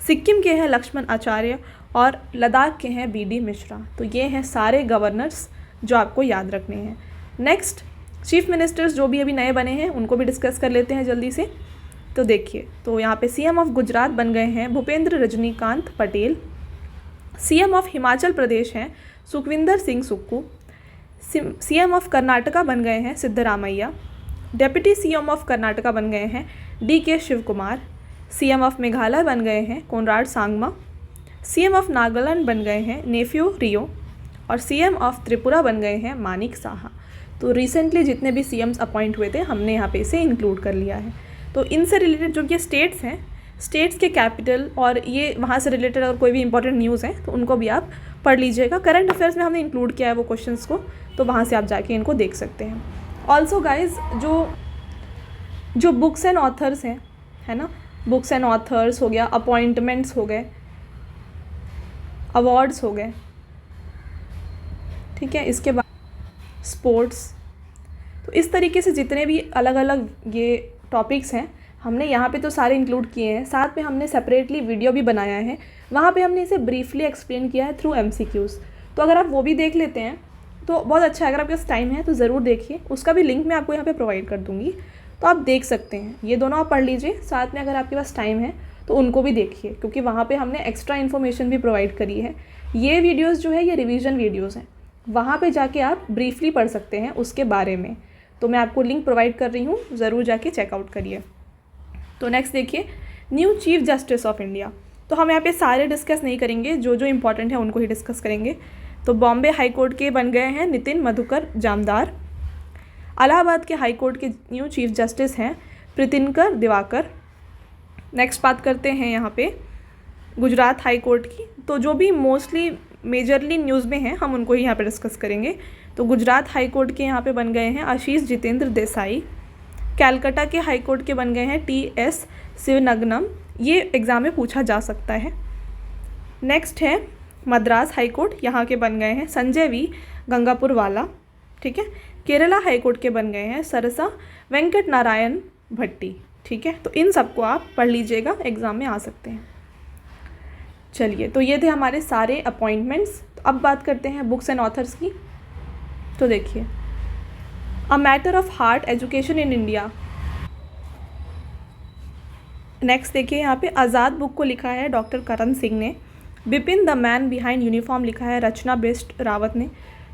सिक्किम के हैं लक्ष्मण आचार्य। और लद्दाख के हैं BD मिश्रा। तो ये हैं सारे गवर्नर्स जो आपको याद रखने हैं। नेक्स्ट चीफ मिनिस्टर्स जो भी अभी नए बने हैं उनको भी डिस्कस कर लेते हैं जल्दी से। तो देखिए, तो यहाँ पे CM ऑफ गुजरात बन गए हैं भूपेंद्र रजनीकांत पटेल। CM ऑफ हिमाचल प्रदेश हैं सुखविंदर सिंह सुक्खू। CM ऑफ कर्नाटका बन गए हैं Siddaramaiah. Deputy CM of Karnataka बन गए हैं DK Shiv Kumar. CM of Meghalaya बन गए हैं कोनराड सांगमा। CM ऑफ नागालैंड बन गए हैं नेफ्यू रियो। और CM ऑफ त्रिपुरा बन गए हैं मानिक साहा। तो रिसेंटली जितने भी CMs अपॉइंट हुए थे हमने यहाँ पे इसे इंक्लूड कर लिया है। तो इनसे रिलेटेड जो ये स्टेट्स हैं, स्टेट्स के कैपिटल और ये वहाँ से रिलेटेड अगर कोई भी इंपॉर्टेंट न्यूज़ है तो उनको भी आप पढ़ लीजिएगा। करंट अफेयर्स में हमने इंक्लूड किया है वो क्वेश्चंस को, तो वहाँ से आप जाके इनको देख सकते हैं। ऑल्सो गाइज जो बुक्स एंड ऑथर्स हैं, है ना, बुक्स एंड ऑथर्स हो गया, अपॉइंटमेंट्स हो गए, अवार्ड्स हो गए, ठीक है, इसके बाद स्पोर्ट्स। तो इस तरीके से जितने भी अलग अलग ये टॉपिक्स हैं हमने यहाँ पे तो सारे इंक्लूड किए हैं। साथ में हमने सेपरेटली वीडियो भी बनाया है, वहाँ पे हमने इसे ब्रीफली एक्सप्लेन किया है थ्रू MCQs। तो अगर आप वो भी देख लेते हैं तो बहुत अच्छा है। अगर आपके पास टाइम है तो ज़रूर देखिए, उसका भी लिंक मैं आपको यहाँ पे प्रोवाइड कर दूँगी, तो आप देख सकते हैं। ये दोनों आप पढ़ लीजिए, साथ में अगर आपके पास टाइम है तो उनको भी देखिए, क्योंकि वहाँ पे हमने एक्स्ट्रा इन्फॉर्मेशन भी प्रोवाइड करी है। ये वीडियोज़ जो है ये रिवीजन वीडियोज़ हैं, वहाँ पे जाके आप ब्रीफली पढ़ सकते हैं उसके बारे में। तो मैं आपको लिंक प्रोवाइड कर रही हूँ, ज़रूर जाके चेकआउट करिए। तो नेक्स्ट देखिए, new chief justice of India. तो हम यहाँ पे सारे डिस्कस नहीं करेंगे, जो जो इम्पोर्टेंट है उनको ही डिस्कस करेंगे। तो बॉम्बे हाई कोर्ट के बन गए हैं नितिन मधुकर जामदार। इलाहाबाद के हाई कोर्ट के न्यू चीफ जस्टिस हैं प्रीतिनकर दिवाकर। नेक्स्ट बात करते हैं यहाँ पे गुजरात हाई कोर्ट की। तो जो भी मोस्टली मेजरली न्यूज़ में हैं हम उनको ही यहाँ पे डिस्कस करेंगे। तो गुजरात हाई कोर्ट के यहाँ पे बन गए हैं आशीष जितेंद्र देसाई। कैलकाटा के हाई कोर्ट के बन गए हैं TS शिवनगनम। ये एग्ज़ाम में पूछा जा सकता है। नेक्स्ट है मद्रास हाई कोर्ट, यहाँ के बन गए हैं संजय V गंगापुर वाला। ठीक है। केरला हाईकोर्ट के बन गए हैं सरसा वेंकट नारायण भट्टी, ठीक है। तो इन सबको आप पढ़ लीजिएगा, एग्ज़ाम में आ सकते हैं। चलिए, तो ये थे हमारे सारे अपॉइंटमेंट्स। तो अब बात करते हैं बुक्स एंड ऑथर्स की। तो देखिए, a matter of heart education in India. Next देखिए, यहाँ पे आज़ाद बुक को लिखा है डॉक्टर करण सिंह ने। Bipin the man behind uniform लिखा है रचना बिष्ट रावत ने।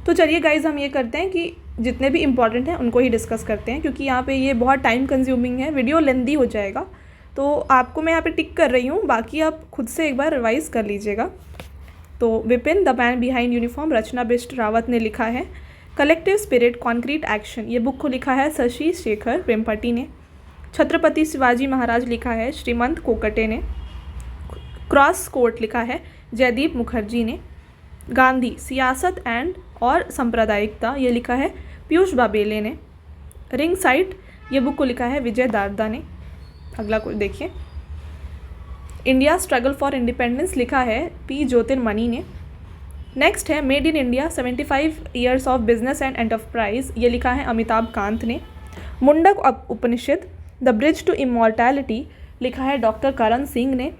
तो चलिए गाइज, हम ये करते हैं कि जितने भी इंपॉर्टेंट हैं उनको ही डिस्कस करते हैं, क्योंकि यहाँ पे ये बहुत टाइम कंज्यूमिंग है, वीडियो लेंदी हो जाएगा। तो आपको मैं यहाँ पे टिक कर रही हूँ, बाकी आप खुद से एक बार रिवाइज कर लीजिएगा। तो Vipin the man behind uniform Rachna Bisht Rawat ने लिखा है। कलेक्टिव स्पिरिट कॉन्क्रीट एक्शन, ये बुक को लिखा है शशि शेखर वेम्पटी ने। छत्रपति शिवाजी महाराज लिखा है श्रीमंत कोकटे ने। क्रॉस कोर्ट लिखा है जयदीप मुखर्जी ने। गांधी सियासत एंड और सांप्रदायिकता, ये लिखा है पीयूष बाबेले ने। रिंग साइट, ये बुक को लिखा है विजय दारदा ने। अगला कोई देखिए, इंडिया स्ट्रगल फॉर इंडिपेंडेंस लिखा है पी ज्योतिर्मणि ने। नेक्स्ट है made in India 75 years of business and enterprise, ये लिखा है अमिताभ कांत ने। मुंडक उपनिषद द ब्रिज टू इमॉर्टैलिटी लिखा है डॉक्टर करण सिंह ने।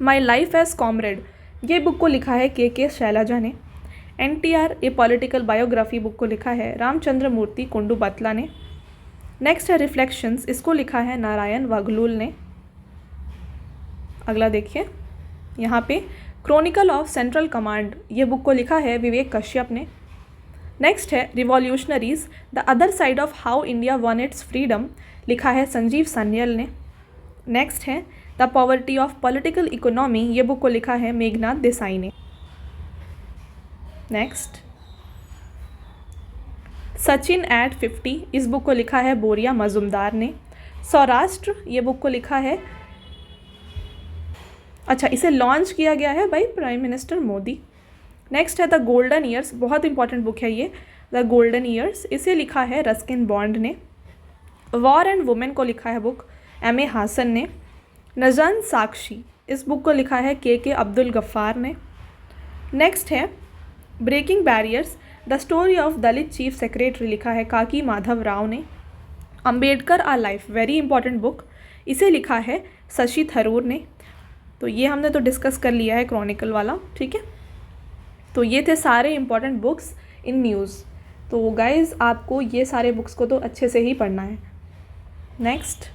माई लाइफ एज कॉमरेड, ये बुक को लिखा है के शैलजा ने। NTR ए पॉलिटिकल बायोग्राफी बुक को लिखा है रामचंद्र मूर्ति कुंडू बतला ने। नेक्स्ट है रिफ्लेक्शंस, इसको लिखा है नारायण वागलुल ने। अगला देखिए, यहाँ पे क्रॉनिकल ऑफ सेंट्रल कमांड, ये बुक को लिखा है विवेक कश्यप ने। नेक्स्ट है revolutionaries the other side of how India one it's freedom, लिखा है संजीव सान्याल ने। नेक्स्ट है the poverty of political economy, ये बुक को लिखा है मेघनाथ देसाई ने। नेक्स्ट सचिन एट 50, इस बुक को लिखा है बोरिया मजुमदार ने। सौराष्ट्र, ये बुक को लिखा है, अच्छा इसे लॉन्च किया गया है by prime minister Modi. Next है द गोल्डन ईयर्स, बहुत इंपॉर्टेंट बुक है ये, द गोल्डन ईयर्स, इसे लिखा है रस्किन बॉन्ड ने। वॉर एंड वुमेन को लिखा है बुक MA हासन ने। नजन साक्षी, इस बुक को लिखा है के अब्दुल गफ्फार ने। नेक्स्ट है breaking barriers the story of Dalit chief secretary, लिखा है काकी माधव राव ने। Ambedkar a life, very important book, इसे लिखा है शशि थरूर ने। तो ये हमने तो डिस्कस कर लिया है क्रॉनिकल वाला, ठीक है। तो ये थे सारे इंपॉर्टेंट बुक्स इन न्यूज़। तो गाइज़, आपको ये सारे बुक्स को तो अच्छे से ही पढ़ना है। नेक्स्ट,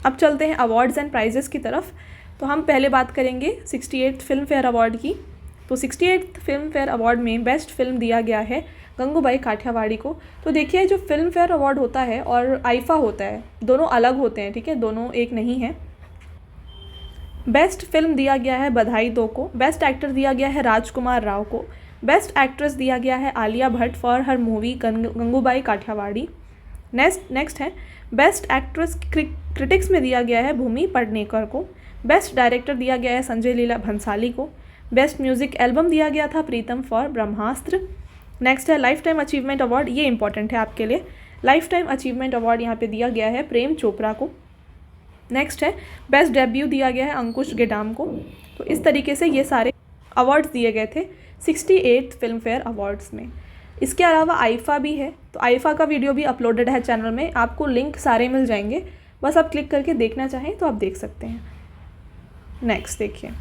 अब चलते हैं अवार्ड्स एंड प्राइजेस की तरफ। तो हम पहले बात करेंगे 68th फिल्म फेयर अवार्ड की। तो 68th फिल्म फेयर अवार्ड में बेस्ट फिल्म दिया गया है गंगूबाई काठियावाड़ी को। तो देखिए, जो फिल्म फेयर अवार्ड होता है और आईफा होता है, दोनों अलग होते हैं, ठीक है, दोनों एक नहीं है। बेस्ट फिल्म दिया गया है बधाई दो को। बेस्ट एक्टर दिया गया है राजकुमार राव को। बेस्ट एक्ट्रेस दिया गया है Alia Bhatt for her movie Gangubai Kathiawadi. Next है बेस्ट एक्ट्रेस क्रिटिक्स में दिया गया है भूमि पेडनेकर को। बेस्ट डायरेक्टर दिया गया है संजय लीला भंसाली को। बेस्ट म्यूजिक एल्बम दिया गया था प्रीतम फॉर ब्रह्मास्त्र। नेक्स्ट है लाइफ टाइम अचीवमेंट अवार्ड, ये इंपॉर्टेंट है आपके लिए। लाइफ टाइम अचीवमेंट अवार्ड यहाँ पे दिया गया है प्रेम चोपड़ा को। नेक्स्ट है बेस्ट डेब्यू दिया गया है अंकुश गेडाम को। तो इस तरीके से ये सारे अवार्ड्स दिए गए थे 68th फिल्म फेयर अवार्ड्स में। इसके अलावा आईफा भी है, तो आईफा का वीडियो भी अपलोडेड है चैनल में, आपको लिंक सारे मिल जाएंगे, बस आप क्लिक करके देखना चाहें तो आप देख सकते हैं। नेक्स्ट देखिए,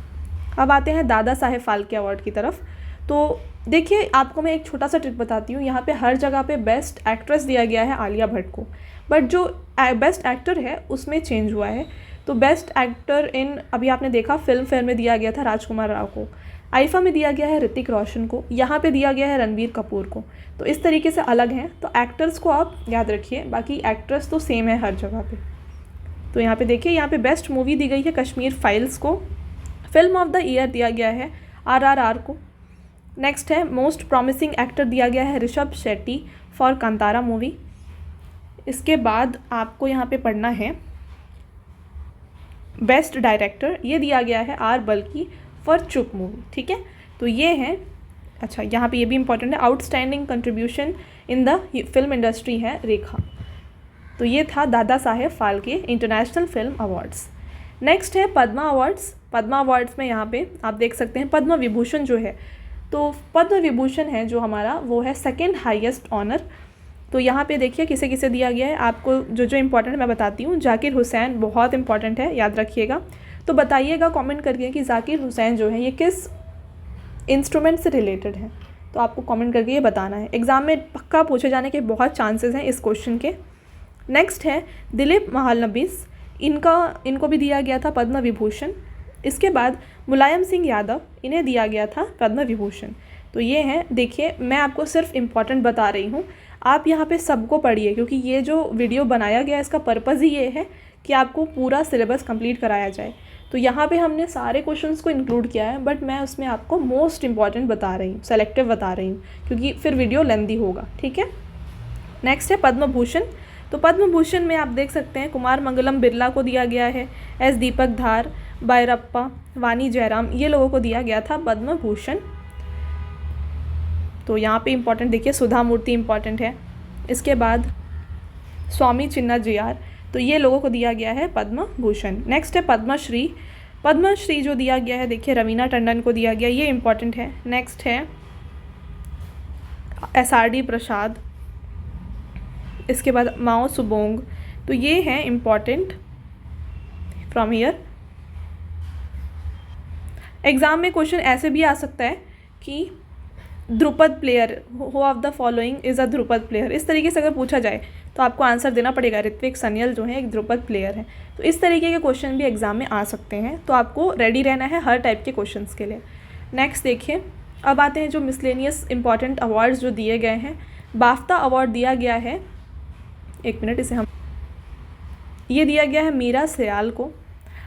अब आते हैं दादा साहेब फाल्के अवार्ड की तरफ। तो देखिए, आपको मैं एक छोटा सा ट्रिक बताती हूँ। यहाँ पे हर जगह पे बेस्ट एक्ट्रेस दिया गया है आलिया भट्ट को, बट जो बेस्ट एक्टर है उसमें चेंज हुआ है। तो बेस्ट एक्टर इन, अभी आपने देखा फिल्म फेयर में दिया गया था राजकुमार राव को, आईफा में दिया गया है ऋतिक रोशन को, यहाँ पे दिया गया है रणबीर कपूर को। तो इस तरीके से अलग हैं, तो एक्टर्स को आप याद रखिए, बाकी एक्ट्रेस तो सेम है हर जगह पे। तो यहाँ पे देखिए, यहाँ पे बेस्ट मूवी दी गई है कश्मीर फाइल्स को। फिल्म ऑफ द ईयर दिया गया है RRR को। नेक्स्ट है मोस्ट प्रॉमिसिंग एक्टर दिया गया है ऋषभ शेट्टी फॉर कांतारा मूवी। इसके बाद आपको यहाँ पे पढ़ना है बेस्ट डायरेक्टर, ये दिया गया है R बल्कि फॉर चुप मूवी, ठीक है। तो ये है, अच्छा यहाँ पे ये भी इंपॉर्टेंट है, outstanding contribution in the film industry है रेखा। तो ये था Dada Saheb Phalke international film awards. Next है पद्मा अवार्ड्स। पद्मा अवार्ड्स में यहाँ पे आप देख सकते हैं पद्म विभूषण जो है, तो पद्म विभूषण है जो हमारा, वो है सेकेंड हाईएस्ट ऑनर। तो यहाँ पे देखिए किसे किसे दिया गया है, आपको जो जो इम्पोर्टेंट मैं बताती हूँ। जाकिर हुसैन बहुत इंपॉर्टेंट है, याद रखिएगा। तो बताइएगा कमेंट करके कि जाकिर हुसैन जो है ये किस इंस्ट्रूमेंट से रिलेटेड है, तो आपको कमेंट करके ये बताना है। एग्ज़ाम में पक्का पूछे जाने के बहुत चांसेस हैं इस क्वेश्चन के। नेक्स्ट है दिलीप महालनबीस, इनको भी दिया गया था पद्म विभूषण। इसके बाद मुलायम सिंह यादव, इन्हें दिया गया था पद्म विभूषण। तो ये हैं, देखिए मैं आपको सिर्फ इम्पॉर्टेंट बता रही हूँ, आप यहाँ पे सबको पढ़िए, क्योंकि ये जो वीडियो बनाया गया है इसका पर्पज़ ही ये है कि आपको पूरा सिलेबस कंप्लीट कराया जाए। तो यहाँ पे हमने सारे क्वेश्चंस को इंक्लूड किया है, बट मैं उसमें आपको मोस्ट इंपॉर्टेंट बता रही हूँ, सेलेक्टिव बता रही हूँ, क्योंकि फिर वीडियो लेंदी होगा, ठीक है। नेक्स्ट है पद्म भूषण। तो पद्म भूषण में आप देख सकते हैं कुमार मंगलम बिरला को दिया गया है, एस दीपक धार, बायरप्पा, वानी जयराम, ये लोगों को दिया गया था पद्म भूषण। तो यहाँ पे इंपॉर्टेंट देखिए सुधा मूर्ति इंपॉर्टेंट है। इसके बाद स्वामी चिन्नाजियार, तो ये लोगों को दिया गया है पद्म भूषण। नेक्स्ट है पद्मश्री। पद्मश्री जो दिया गया है देखिए रवीना टंडन को दिया गया, ये इंपॉर्टेंट है। नेक्स्ट है SRD प्रसाद। इसके बाद माओ सुबोंग, तो ये हैं इम्पॉर्टेंट फ्रॉम हियर। एग्ज़ाम में क्वेश्चन ऐसे भी आ सकता है कि Dhrupad player, who of the following is a Dhrupad player, इस तरीके से अगर पूछा जाए तो आपको आंसर देना पड़ेगा ऋत्विक सन्यल जो है एक ध्रुपद प्लेयर है। तो इस तरीके के क्वेश्चन भी एग्जाम में आ सकते हैं, तो आपको रेडी रहना है हर टाइप के क्वेश्चंस के लिए। नेक्स्ट देखिए, अब आते हैं जो मिसलेनियस इंपॉर्टेंट अवार्ड्स जो दिए गए हैं। बाफ्ता अवार्ड दिया गया है, एक मिनट इसे हम, ये दिया गया है मीरा सयाल को।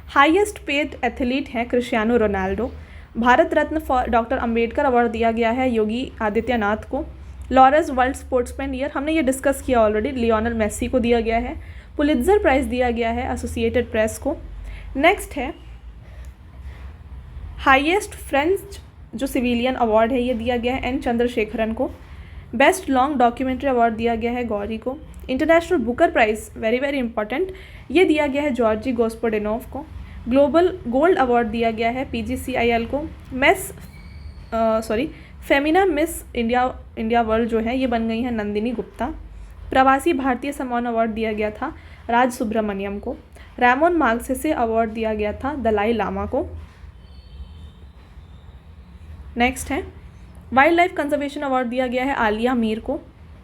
हाईएस्ट पेड एथलीट हैं Cristiano Ronaldo. Bharat Ratna for doctor Ambedkar award दिया गया है योगी आदित्यनाथ को। लॉरेंस वर्ल्ड स्पोर्ट्समैन ईयर, हमने ये डिस्कस किया ऑलरेडी, लियोनल मेसी को दिया गया है। पुलित्जर प्राइज़ दिया गया है एसोसिएटेड प्रेस को। नेक्स्ट है हाईएस्ट फ्रेंच जो सिविलियन अवार्ड है, ये दिया गया है एन चंद्रशेखरन को। बेस्ट लॉन्ग डॉक्यूमेंट्री अवार्ड दिया गया है गौरी को। International Booker prize very very important, ये दिया गया है जॉर्जी गोस्पोडेनोव को। ग्लोबल गोल्ड अवार्ड दिया गया है PGCIL को। फेमिना मिस इंडिया वर्ल्ड जो है ये बन गई हैं नंदिनी गुप्ता। प्रवासी भारतीय सम्मान अवार्ड दिया गया था राज सुब्रमण्यम को। रैमोन माग्सेसे अवार्ड दिया गया था दलाई लामा को। नेक्स्ट है वाइल्ड लाइफ कंजर्वेशन अवार्ड दिया गया है आलिया मीर को।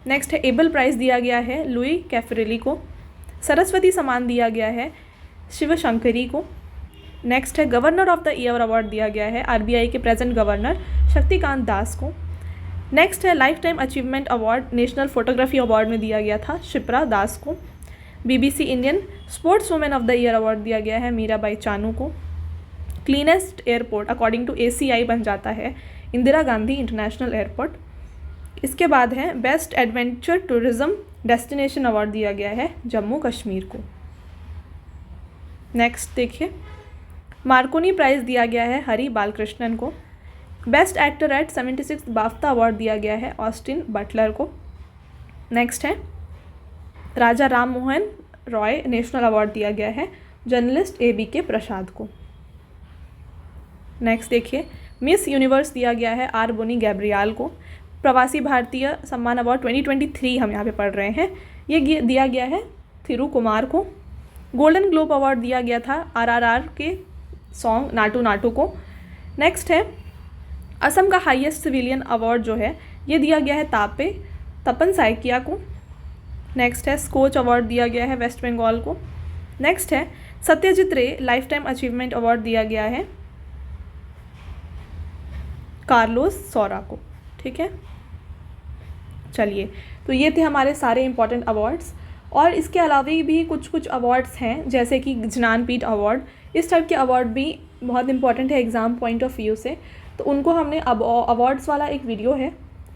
नेक्स्ट है एबल प्राइज़ दिया गया है लुई कैफरेली को। सरस्वती सम्मान दिया गया है शिवशंकरी को। नेक्स्ट है governor of the year award दिया गया है RBI के प्रेजेंट गवर्नर शक्तिकांत दास को। नेक्स्ट है life time achievement award national photography award में दिया गया था शिप्रा दास को। BBC Indian sports women of the year award दिया गया है मीराबाई चानू को। Cleanest airport according to ACI बन जाता है इंदिरा गांधी इंटरनेशनल एयरपोर्ट। इसके बाद है best adventure tourism destination award दिया गया है जम्मू कश्मीर को। नेक्स्ट देखिए, मार्कोनी प्राइज़ दिया गया है हरि बालकृष्णन को। बेस्ट एक्टर एट 76 बाफ्ता अवार्ड दिया गया है ऑस्टिन बटलर को। नेक्स्ट है राजा राम मोहन रॉय नेशनल अवार्ड दिया गया है जर्नलिस्ट ABK प्रसाद को। नेक्स्ट देखिए, मिस यूनिवर्स दिया गया है R बोनी गैब्रियाल को। प्रवासी भारतीय सम्मान अवार्ड 2023 हम यहाँ पे पढ़ रहे हैं, ये दिया गया है थिरू कुमार को। गोल्डन ग्लोब अवार्ड दिया गया था RRR के सॉन्ग नाटू नाटू को। नेक्स्ट है असम का हाईएस्ट सिविलियन अवार्ड जो है ये दिया गया है तपन साइकिया को। नेक्स्ट है स्कोच अवार्ड दिया गया है वेस्ट बंगाल को। नेक्स्ट है सत्यजीत रे लाइफ टाइम अचीवमेंट अवार्ड दिया गया है कार्लोस सौरा को। ठीक है, चलिए, तो ये थे हमारे सारे इंपॉर्टेंट अवार्ड्स। और इसके अलावा भी कुछ अवार्ड्स हैं जैसे कि ज्ञानपीठ अवार्ड, इस टाइप के अवार्ड भी बहुत इंपॉर्टेंट है एग्ज़ाम पॉइंट ऑफ व्यू से। तो उनको हमने अब अवार्ड्स वाला एक वीडियो है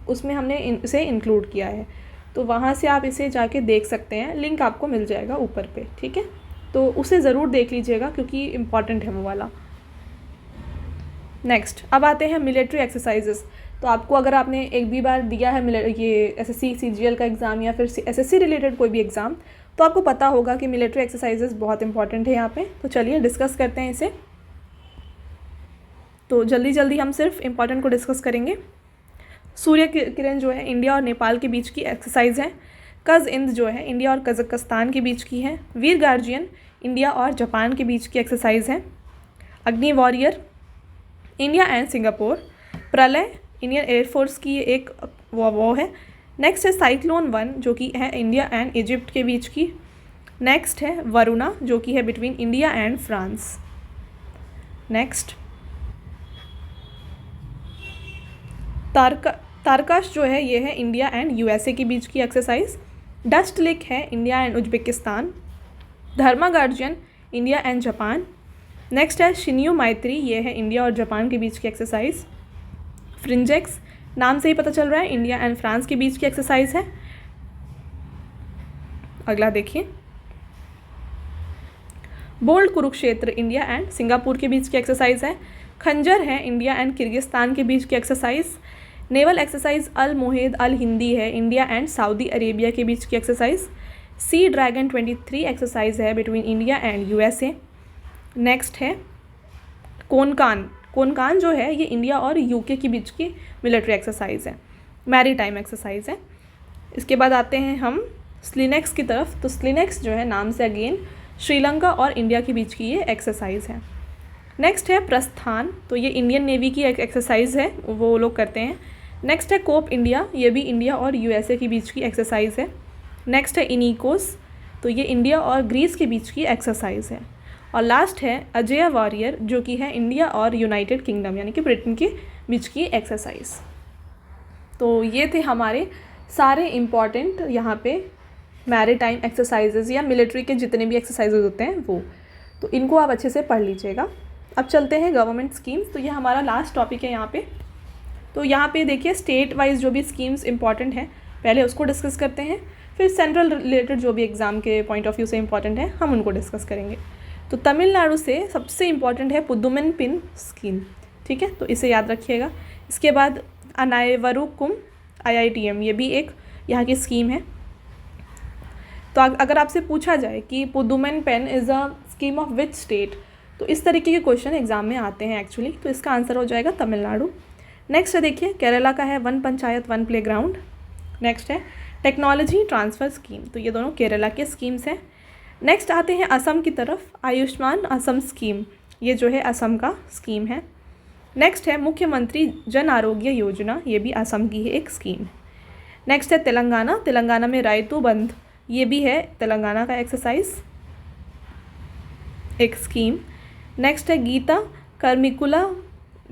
उसमें हमने इसे इंक्लूड किया है, तो वहाँ से आप इसे जाके देख सकते हैं, लिंक आपको मिल जाएगा ऊपर पे। ठीक है, तो उसे ज़रूर देख लीजिएगा क्योंकि इम्पॉर्टेंट है वो वाला। नेक्स्ट, अब आते हैं मिलिट्री एक्सरसाइजेस। तो आपको अगर आपने एक भी बार दिया है ये SSC CGL का एग्ज़ाम या फिर SSC रिलेटेड कोई भी एग्ज़ाम, तो आपको पता होगा कि मिलिट्री एक्सरसाइजेस बहुत इंपॉर्टेंट है यहाँ पे। तो चलिए डिस्कस करते हैं इसे। तो जल्दी हम सिर्फ इम्पॉर्टेंट को डिस्कस करेंगे। सूर्य किरण जो है इंडिया और नेपाल के बीच की एक्सरसाइज है। कज इंद जो है इंडिया और कजाकिस्तान के बीच की है। वीर गार्जियन इंडिया और जापान के बीच की एक्सरसाइज है। अग्नि वॉरियर इंडिया एंड सिंगापुर। प्रलय इंडियन एयरफोर्स की एक वो है। नेक्स्ट है साइक्लोन 1 जो कि है इंडिया एंड इजिप्ट के बीच की। नेक्स्ट है वरुणा जो कि है between India and France. Next Tarkash जो है ये है इंडिया एंड यूएसए के बीच की एक्सरसाइज। डस्ट लेक है India and Uzbekistan. Dharma guardian India and Japan. Next है शिन्यू मैत्री, ये है इंडिया और जापान के बीच की एक्सरसाइज। फ्रिंजेक्स नाम से ही पता चल रहा है इंडिया एंड फ्रांस के बीच की एक्सरसाइज है। अगला देखिए bold Kurukshetra India and Singapore के बीच की एक्सरसाइज है। खंजर है इंडिया एंड किर्गिस्तान के बीच की एक्सरसाइज। नेवल एक्सरसाइज अल मोहेद अल हिंदी है इंडिया एंड सऊदी अरेबिया के बीच की एक्सरसाइज। सी ड्रैगन 23 एक्सरसाइज है between India and USA. Next है कोनकान जो है ये इंडिया और यूके के बीच की मिलिट्री एक्सरसाइज है, मैरीटाइम एक्सरसाइज है। इसके बाद आते हैं हम स्लिनेक्स की तरफ। तो स्लिनेक्स जो है नाम से अगेन श्रीलंका और इंडिया के बीच की ये एक्सरसाइज है। नेक्स्ट है प्रस्थान, तो ये इंडियन नेवी की एक एक्सरसाइज है, वो लोग करते हैं। नेक्स्ट है कोप इंडिया, ये भी इंडिया और यूएसए के बीच की एक्सरसाइज है। नेक्स्ट है इनिकोस, तो ये इंडिया और ग्रीस के बीच की एक्सरसाइज है। और लास्ट है अजय वॉरियर जो कि है इंडिया और यूनाइटेड किंगडम यानी कि ब्रिटेन के बीच की एक्सरसाइज। तो ये थे हमारे सारे इम्पॉर्टेंट यहाँ पे मैरीटाइम एक्सरसाइजेज या मिलिट्री के जितने भी एक्सरसाइजेज होते हैं वो, तो इनको आप अच्छे से पढ़ लीजिएगा। अब चलते हैं गवर्नमेंट स्कीम्स। तो ये हमारा लास्ट टॉपिक है यहाँ पे। तो यहाँ पे देखिए स्टेट वाइज जो भी स्कीम्स इंपॉर्टेंट हैं पहले उसको डिस्कस करते हैं, फिर सेंट्रल रिलेटेड जो भी एग्ज़ाम के पॉइंट ऑफ व्यू से इंपॉर्टेंट है हम उनको डिस्कस करेंगे। तो तमिलनाडु से सबसे इम्पॉर्टेंट है पुदुमन पिन स्कीम, ठीक है, तो इसे याद रखिएगा। इसके बाद अनायवरुकुम IITM, ये भी एक यहाँ की स्कीम है। तो अगर आपसे पूछा जाए कि Pudhumai Penn is a scheme of which state, तो इस तरीके के क्वेश्चन एग्जाम में आते हैं एक्चुअली, तो इसका आंसर हो जाएगा तमिलनाडु। नेक्स्ट है देखिए केरला का है one panchayat one playground. Next है टेक्नोलॉजी ट्रांसफ़र स्कीम, तो ये दोनों केरला के स्कीम्स हैं। नेक्स्ट आते हैं असम की तरफ, आयुष्मान असम स्कीम, ये जो है असम का स्कीम है। नेक्स्ट है मुख्यमंत्री जन आरोग्य योजना, ये भी असम की है एक स्कीम है। नेक्स्ट है तेलंगाना, तेलंगाना में रायतू बंद, ये भी है तेलंगाना का एक्सरसाइज एक स्कीम। नेक्स्ट है गीता कर्मिकुला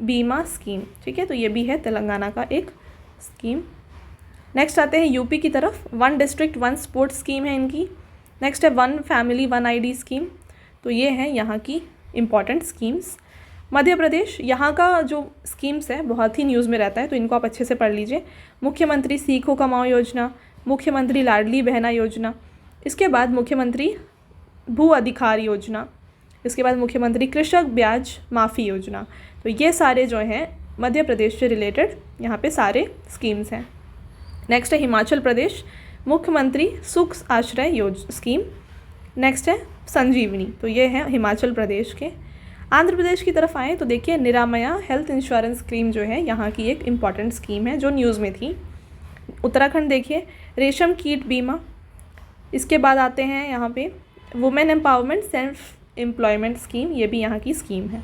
बीमा स्कीम, ठीक है, तो ये भी है तेलंगाना का एक स्कीम। नेक्स्ट आते हैं यूपी की तरफ, one district one sports scheme है इनकी। नेक्स्ट है one family one ID scheme, तो ये है यहाँ की इम्पॉर्टेंट स्कीम्स। मध्य प्रदेश, यहाँ का जो स्कीम्स है बहुत ही न्यूज़ में रहता है, तो इनको आप अच्छे से पढ़ लीजिए। मुख्यमंत्री सीखो कमाओ योजना, मुख्यमंत्री लाडली बहना योजना, इसके बाद मुख्यमंत्री भू अधिकार योजना, इसके बाद मुख्यमंत्री कृषक ब्याज माफ़ी योजना। तो ये सारे जो हैं मध्य प्रदेश से रिलेटेड यहाँ पे सारे स्कीम्स हैं। नेक्स्ट है हिमाचल प्रदेश, मुख्यमंत्री सुख आश्रय स्कीम। नेक्स्ट है संजीवनी, तो ये है हिमाचल प्रदेश के। आंध्र प्रदेश की तरफ आएँ तो देखिए निरामया हेल्थ इंश्योरेंस स्कीम जो है यहाँ की एक इम्पॉर्टेंट स्कीम है जो न्यूज़ में थी। उत्तराखंड देखिए रेशम कीट बीमा। इसके बाद आते हैं यहाँ पे women empowerment self employment scheme, ये भी यहाँ की स्कीम है।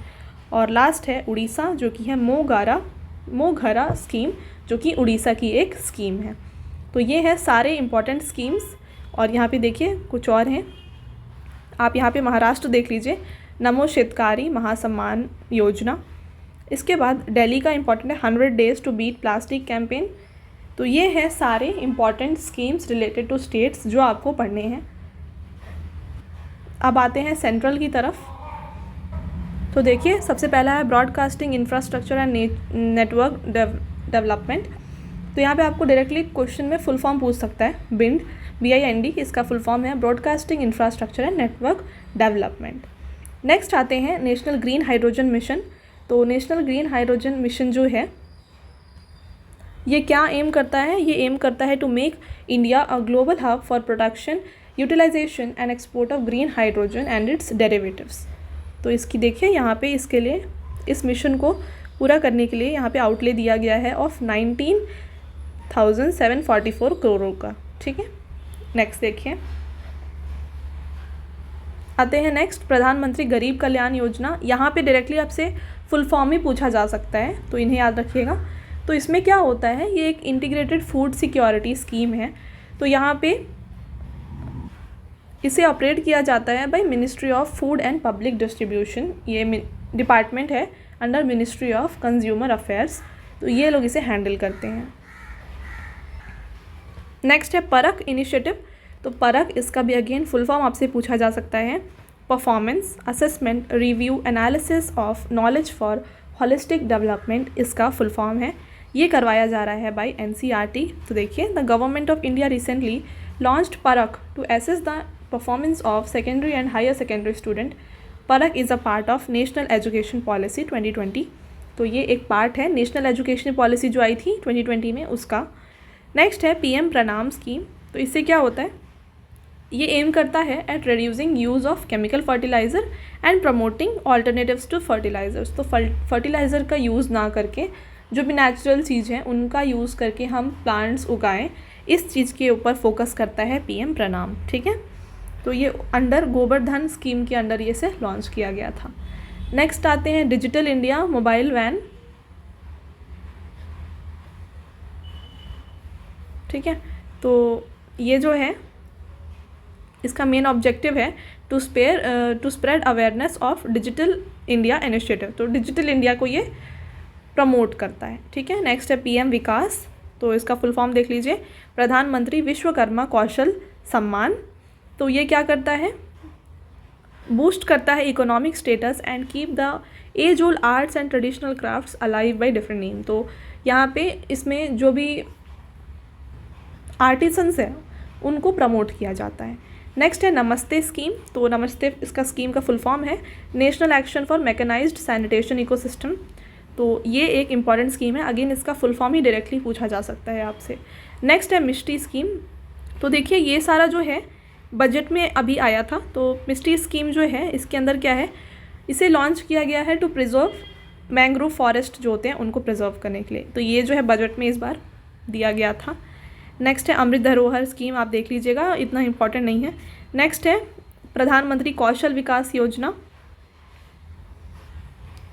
और लास्ट है उड़ीसा जो कि है मोघरा स्कीम, जो कि उड़ीसा की एक स्कीम है। तो ये है सारे इम्पॉर्टेंट स्कीम्स। और यहाँ पे देखिए कुछ और हैं, आप यहाँ पे महाराष्ट्र देख लीजिए, नमो शेतकारी महासम्मान योजना। इसके बाद दिल्ली का इम्पॉर्टेंट है 100 days to beat plastic campaign. तो ये है सारे important schemes related to states जो आपको पढ़ने हैं। अब आते हैं सेंट्रल की तरफ। तो देखिए सबसे पहला है broadcasting infrastructure and network development. तो यहाँ पे आपको डायरेक्टली क्वेश्चन में फुल फॉर्म पूछ सकता है, बिंड BIND, इसका फुल फॉर्म है broadcasting infrastructure and network development. Next आते हैं नेशनल ग्रीन हाइड्रोजन मिशन। तो नेशनल ग्रीन हाइड्रोजन मिशन जो है ये क्या एम करता है, ये एम करता है to make India a global hub for production utilisation and export of green hydrogen and its derivatives. तो इसकी देखिए यहाँ पे इसके लिए इस मिशन को पूरा करने के लिए यहाँ पे आउटले दिया गया है ऑफ 19,744 करोड़ का, ठीक है। नेक्स्ट देखिए, आते हैं नेक्स्ट प्रधानमंत्री गरीब कल्याण योजना। यहाँ पे डायरेक्टली आपसे फुल फॉर्म ही पूछा जा सकता है, तो इन्हें याद रखिएगा। तो इसमें क्या होता है, ये एक इंटीग्रेटेड फूड सिक्योरिटी स्कीम है। तो यहाँ पे इसे ऑपरेट किया जाता है by ministry of food and public distribution. ये डिपार्टमेंट है under ministry of consumer affairs, तो ये लोग इसे हैंडल करते हैं। नेक्स्ट है परख इनिशिएटिव। तो परख, इसका भी अगेन फुल फॉर्म आपसे पूछा जा सकता है। Performance assessment review analysis of knowledge for holistic development, इसका फुल फॉर्म है। ये करवाया जा रहा है बाय NCERT। तो देखिए, the government of India recently launched Parakh to assess the performance of secondary and higher secondary student. Parakh is a part of national education policy 2020। तो ये एक पार्ट है नेशनल एजुकेशन पॉलिसी जो आई थी 2020 में, उसका। नेक्स्ट है PM प्रणाम स्कीम। तो इससे क्या होता है, ये एम करता है at reducing use of chemical fertiliser and promoting alternatives to fertilisers. तो फर्टिलाइज़र का यूज़ ना करके जो भी नेचुरल चीज़ हैं उनका यूज़ करके हम प्लांट्स उगाएं, इस चीज़ के ऊपर फोकस करता है PM प्रणाम। ठीक है, तो ये अंडर गोबर्धन स्कीम के अंडर ये से लॉन्च किया गया था। नेक्स्ट आते हैं डिजिटल इंडिया मोबाइल वैन। ठीक है, तो ये जो है इसका मेन ऑब्जेक्टिव है to spread awareness of digital India initiative. तो डिजिटल इंडिया को ये प्रमोट करता है। ठीक है, नेक्स्ट है PM विकास। तो इसका फुल फॉर्म देख लीजिए, प्रधानमंत्री विश्वकर्मा कौशल सम्मान। तो ये क्या करता है, बूस्ट करता है economic status and keep the age old arts and traditional crafts alive by different name. तो यहाँ पे इसमें जो भी आर्टिसंस है उनको प्रमोट किया जाता है। नेक्स्ट है नमस्ते स्कीम। तो नमस्ते, इसका स्कीम का फुल फॉर्म है national action for mechanised sanitation ecosystem. तो ये एक इम्पॉर्टेंट स्कीम है, अगेन इसका फुल फॉर्म ही डायरेक्टली पूछा जा सकता है आपसे। नेक्स्ट है मिष्टी स्कीम। तो देखिए, ये सारा जो है बजट में अभी आया था। तो मिष्टी स्कीम जो है इसके अंदर क्या है, इसे लॉन्च किया गया है टू प्रिजर्व मैंग्रोव फॉरेस्ट जो होते हैं उनको प्रिजर्व करने के लिए। तो ये जो है बजट में इस बार दिया गया था। नेक्स्ट है अमृत धरोहर स्कीम, आप देख लीजिएगा, इतना इंपॉर्टेंट नहीं है। नेक्स्ट है प्रधानमंत्री कौशल विकास योजना।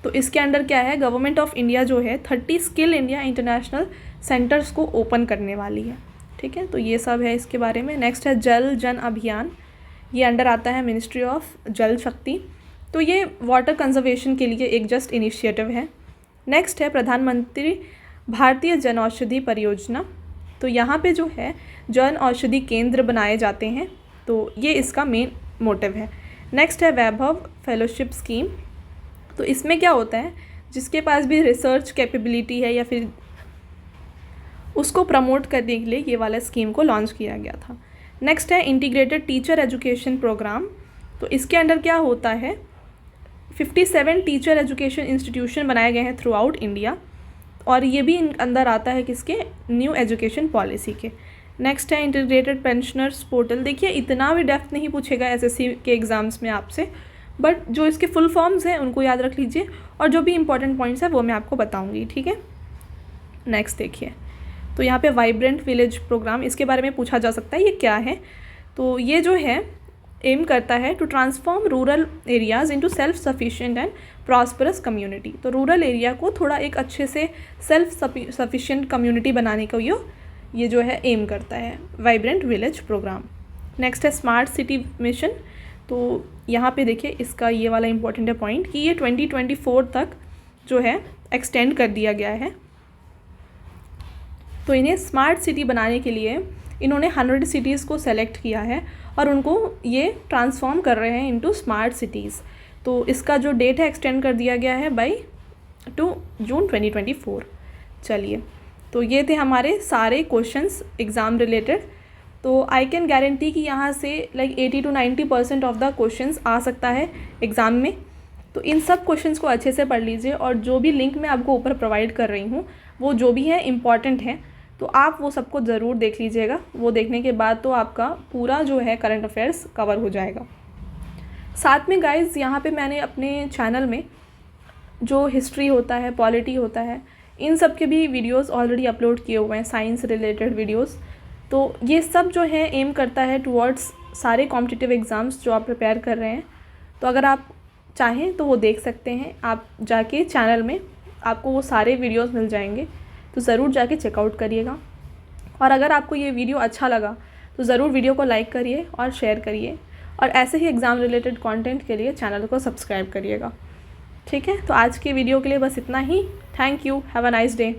तो इसके अंडर क्या है, गवर्नमेंट ऑफ इंडिया जो है 30 स्किल इंडिया इंटरनेशनल सेंटर्स को ओपन करने वाली है। ठीक है, तो ये सब है इसके बारे में। नेक्स्ट है जल जन अभियान, ये अंडर आता है मिनिस्ट्री ऑफ जल शक्ति। तो ये वाटर कंजर्वेशन के लिए एक जस्ट इनिशिएटिव है। नेक्स्ट है प्रधानमंत्री भारतीय जन औषधि परियोजना। तो यहाँ पे जो है जन औषधि केंद्र बनाए जाते हैं, तो ये इसका मेन मोटिव है। नेक्स्ट है वैभव फेलोशिप स्कीम। तो इसमें क्या होता है, जिसके पास भी रिसर्च कैपेबिलिटी है या फिर उसको प्रमोट करने के लिए ये वाला स्कीम को लॉन्च किया गया था। नेक्स्ट है इंटीग्रेटेड टीचर एजुकेशन प्रोग्राम। तो इसके अंडर क्या होता है, 57 टीचर एजुकेशन इंस्टीट्यूशन बनाए गए हैं थ्रू आउट इंडिया, और ये भी अंदर आता है किसके, न्यू एजुकेशन पॉलिसी के। नेक्स्ट है इंटीग्रेटेड पेंशनर्स पोर्टल। देखिए, इतना भी डेप्थ नहीं पूछेगा SSC के एग्ज़ाम्स में आपसे, बट जो इसके फुल फॉर्म्स हैं उनको याद रख लीजिए, और जो भी इंपॉर्टेंट पॉइंट्स हैं वो मैं आपको बताऊंगी। ठीक है, नेक्स्ट देखिए, तो यहाँ पे वाइब्रेंट विलेज प्रोग्राम, इसके बारे में पूछा जा सकता है ये क्या है। तो ये जो है एम करता है to transform rural areas into self sufficient and prosperous community. तो रूरल एरिया को थोड़ा एक अच्छे से सेल्फ सफिशिएंट कम्युनिटी बनाने का ये जो है एम करता है वाइब्रेंट विलेज प्रोग्राम। नेक्स्ट है स्मार्ट सिटी मिशन। तो यहाँ पे देखिए, इसका ये वाला इंपॉर्टेंट है पॉइंट कि ये 2024 तक जो है एक्सटेंड कर दिया गया है। तो इन्हें स्मार्ट सिटी बनाने के लिए इन्होंने 100 सिटीज़ को सेलेक्ट किया है और उनको ये ट्रांसफॉर्म कर रहे हैं इनटू स्मार्ट सिटीज़। तो इसका जो डेट है एक्सटेंड कर दिया गया है बाई 2 जून 2024। चलिए, तो ये थे हमारे सारे क्वेश्चंस एग्ज़ाम रिलेटेड। तो आई कैन गारंटी कि यहाँ से like 80 to 90% of the questions आ सकता है एग्ज़ाम में। तो इन सब क्वेश्चंस को अच्छे से पढ़ लीजिए, और जो भी लिंक मैं आपको ऊपर प्रोवाइड कर रही हूँ वो जो भी है इम्पॉर्टेंट है, तो आप वो सबको ज़रूर देख लीजिएगा। वो देखने के बाद तो आपका पूरा जो है करंट अफेयर्स कवर हो जाएगा। साथ में गाइज़, यहाँ पे मैंने अपने चैनल में जो हिस्ट्री होता है, पॉलिटी होता है, इन सब के भी वीडियोस ऑलरेडी अपलोड किए हुए हैं, साइंस रिलेटेड वीडियोस। तो ये सब जो है एम करता है टुवर्ड्स सारे कॉम्पिटिटिव एग्ज़ाम्स जो आप प्रिपेयर कर रहे हैं। तो अगर आप चाहें तो वो देख सकते हैं, आप जाके चैनल में आपको वो सारे वीडियोस मिल जाएंगे, तो ज़रूर जाके चेकआउट करिएगा। और अगर आपको ये वीडियो अच्छा लगा तो ज़रूर वीडियो को लाइक करिए और शेयर करिए, और ऐसे ही एग्ज़ाम रिलेटेड कंटेंट के लिए चैनल को सब्सक्राइब करिएगा। ठीक है, तो आज की वीडियो के लिए बस इतना ही। Thank you, have a nice day.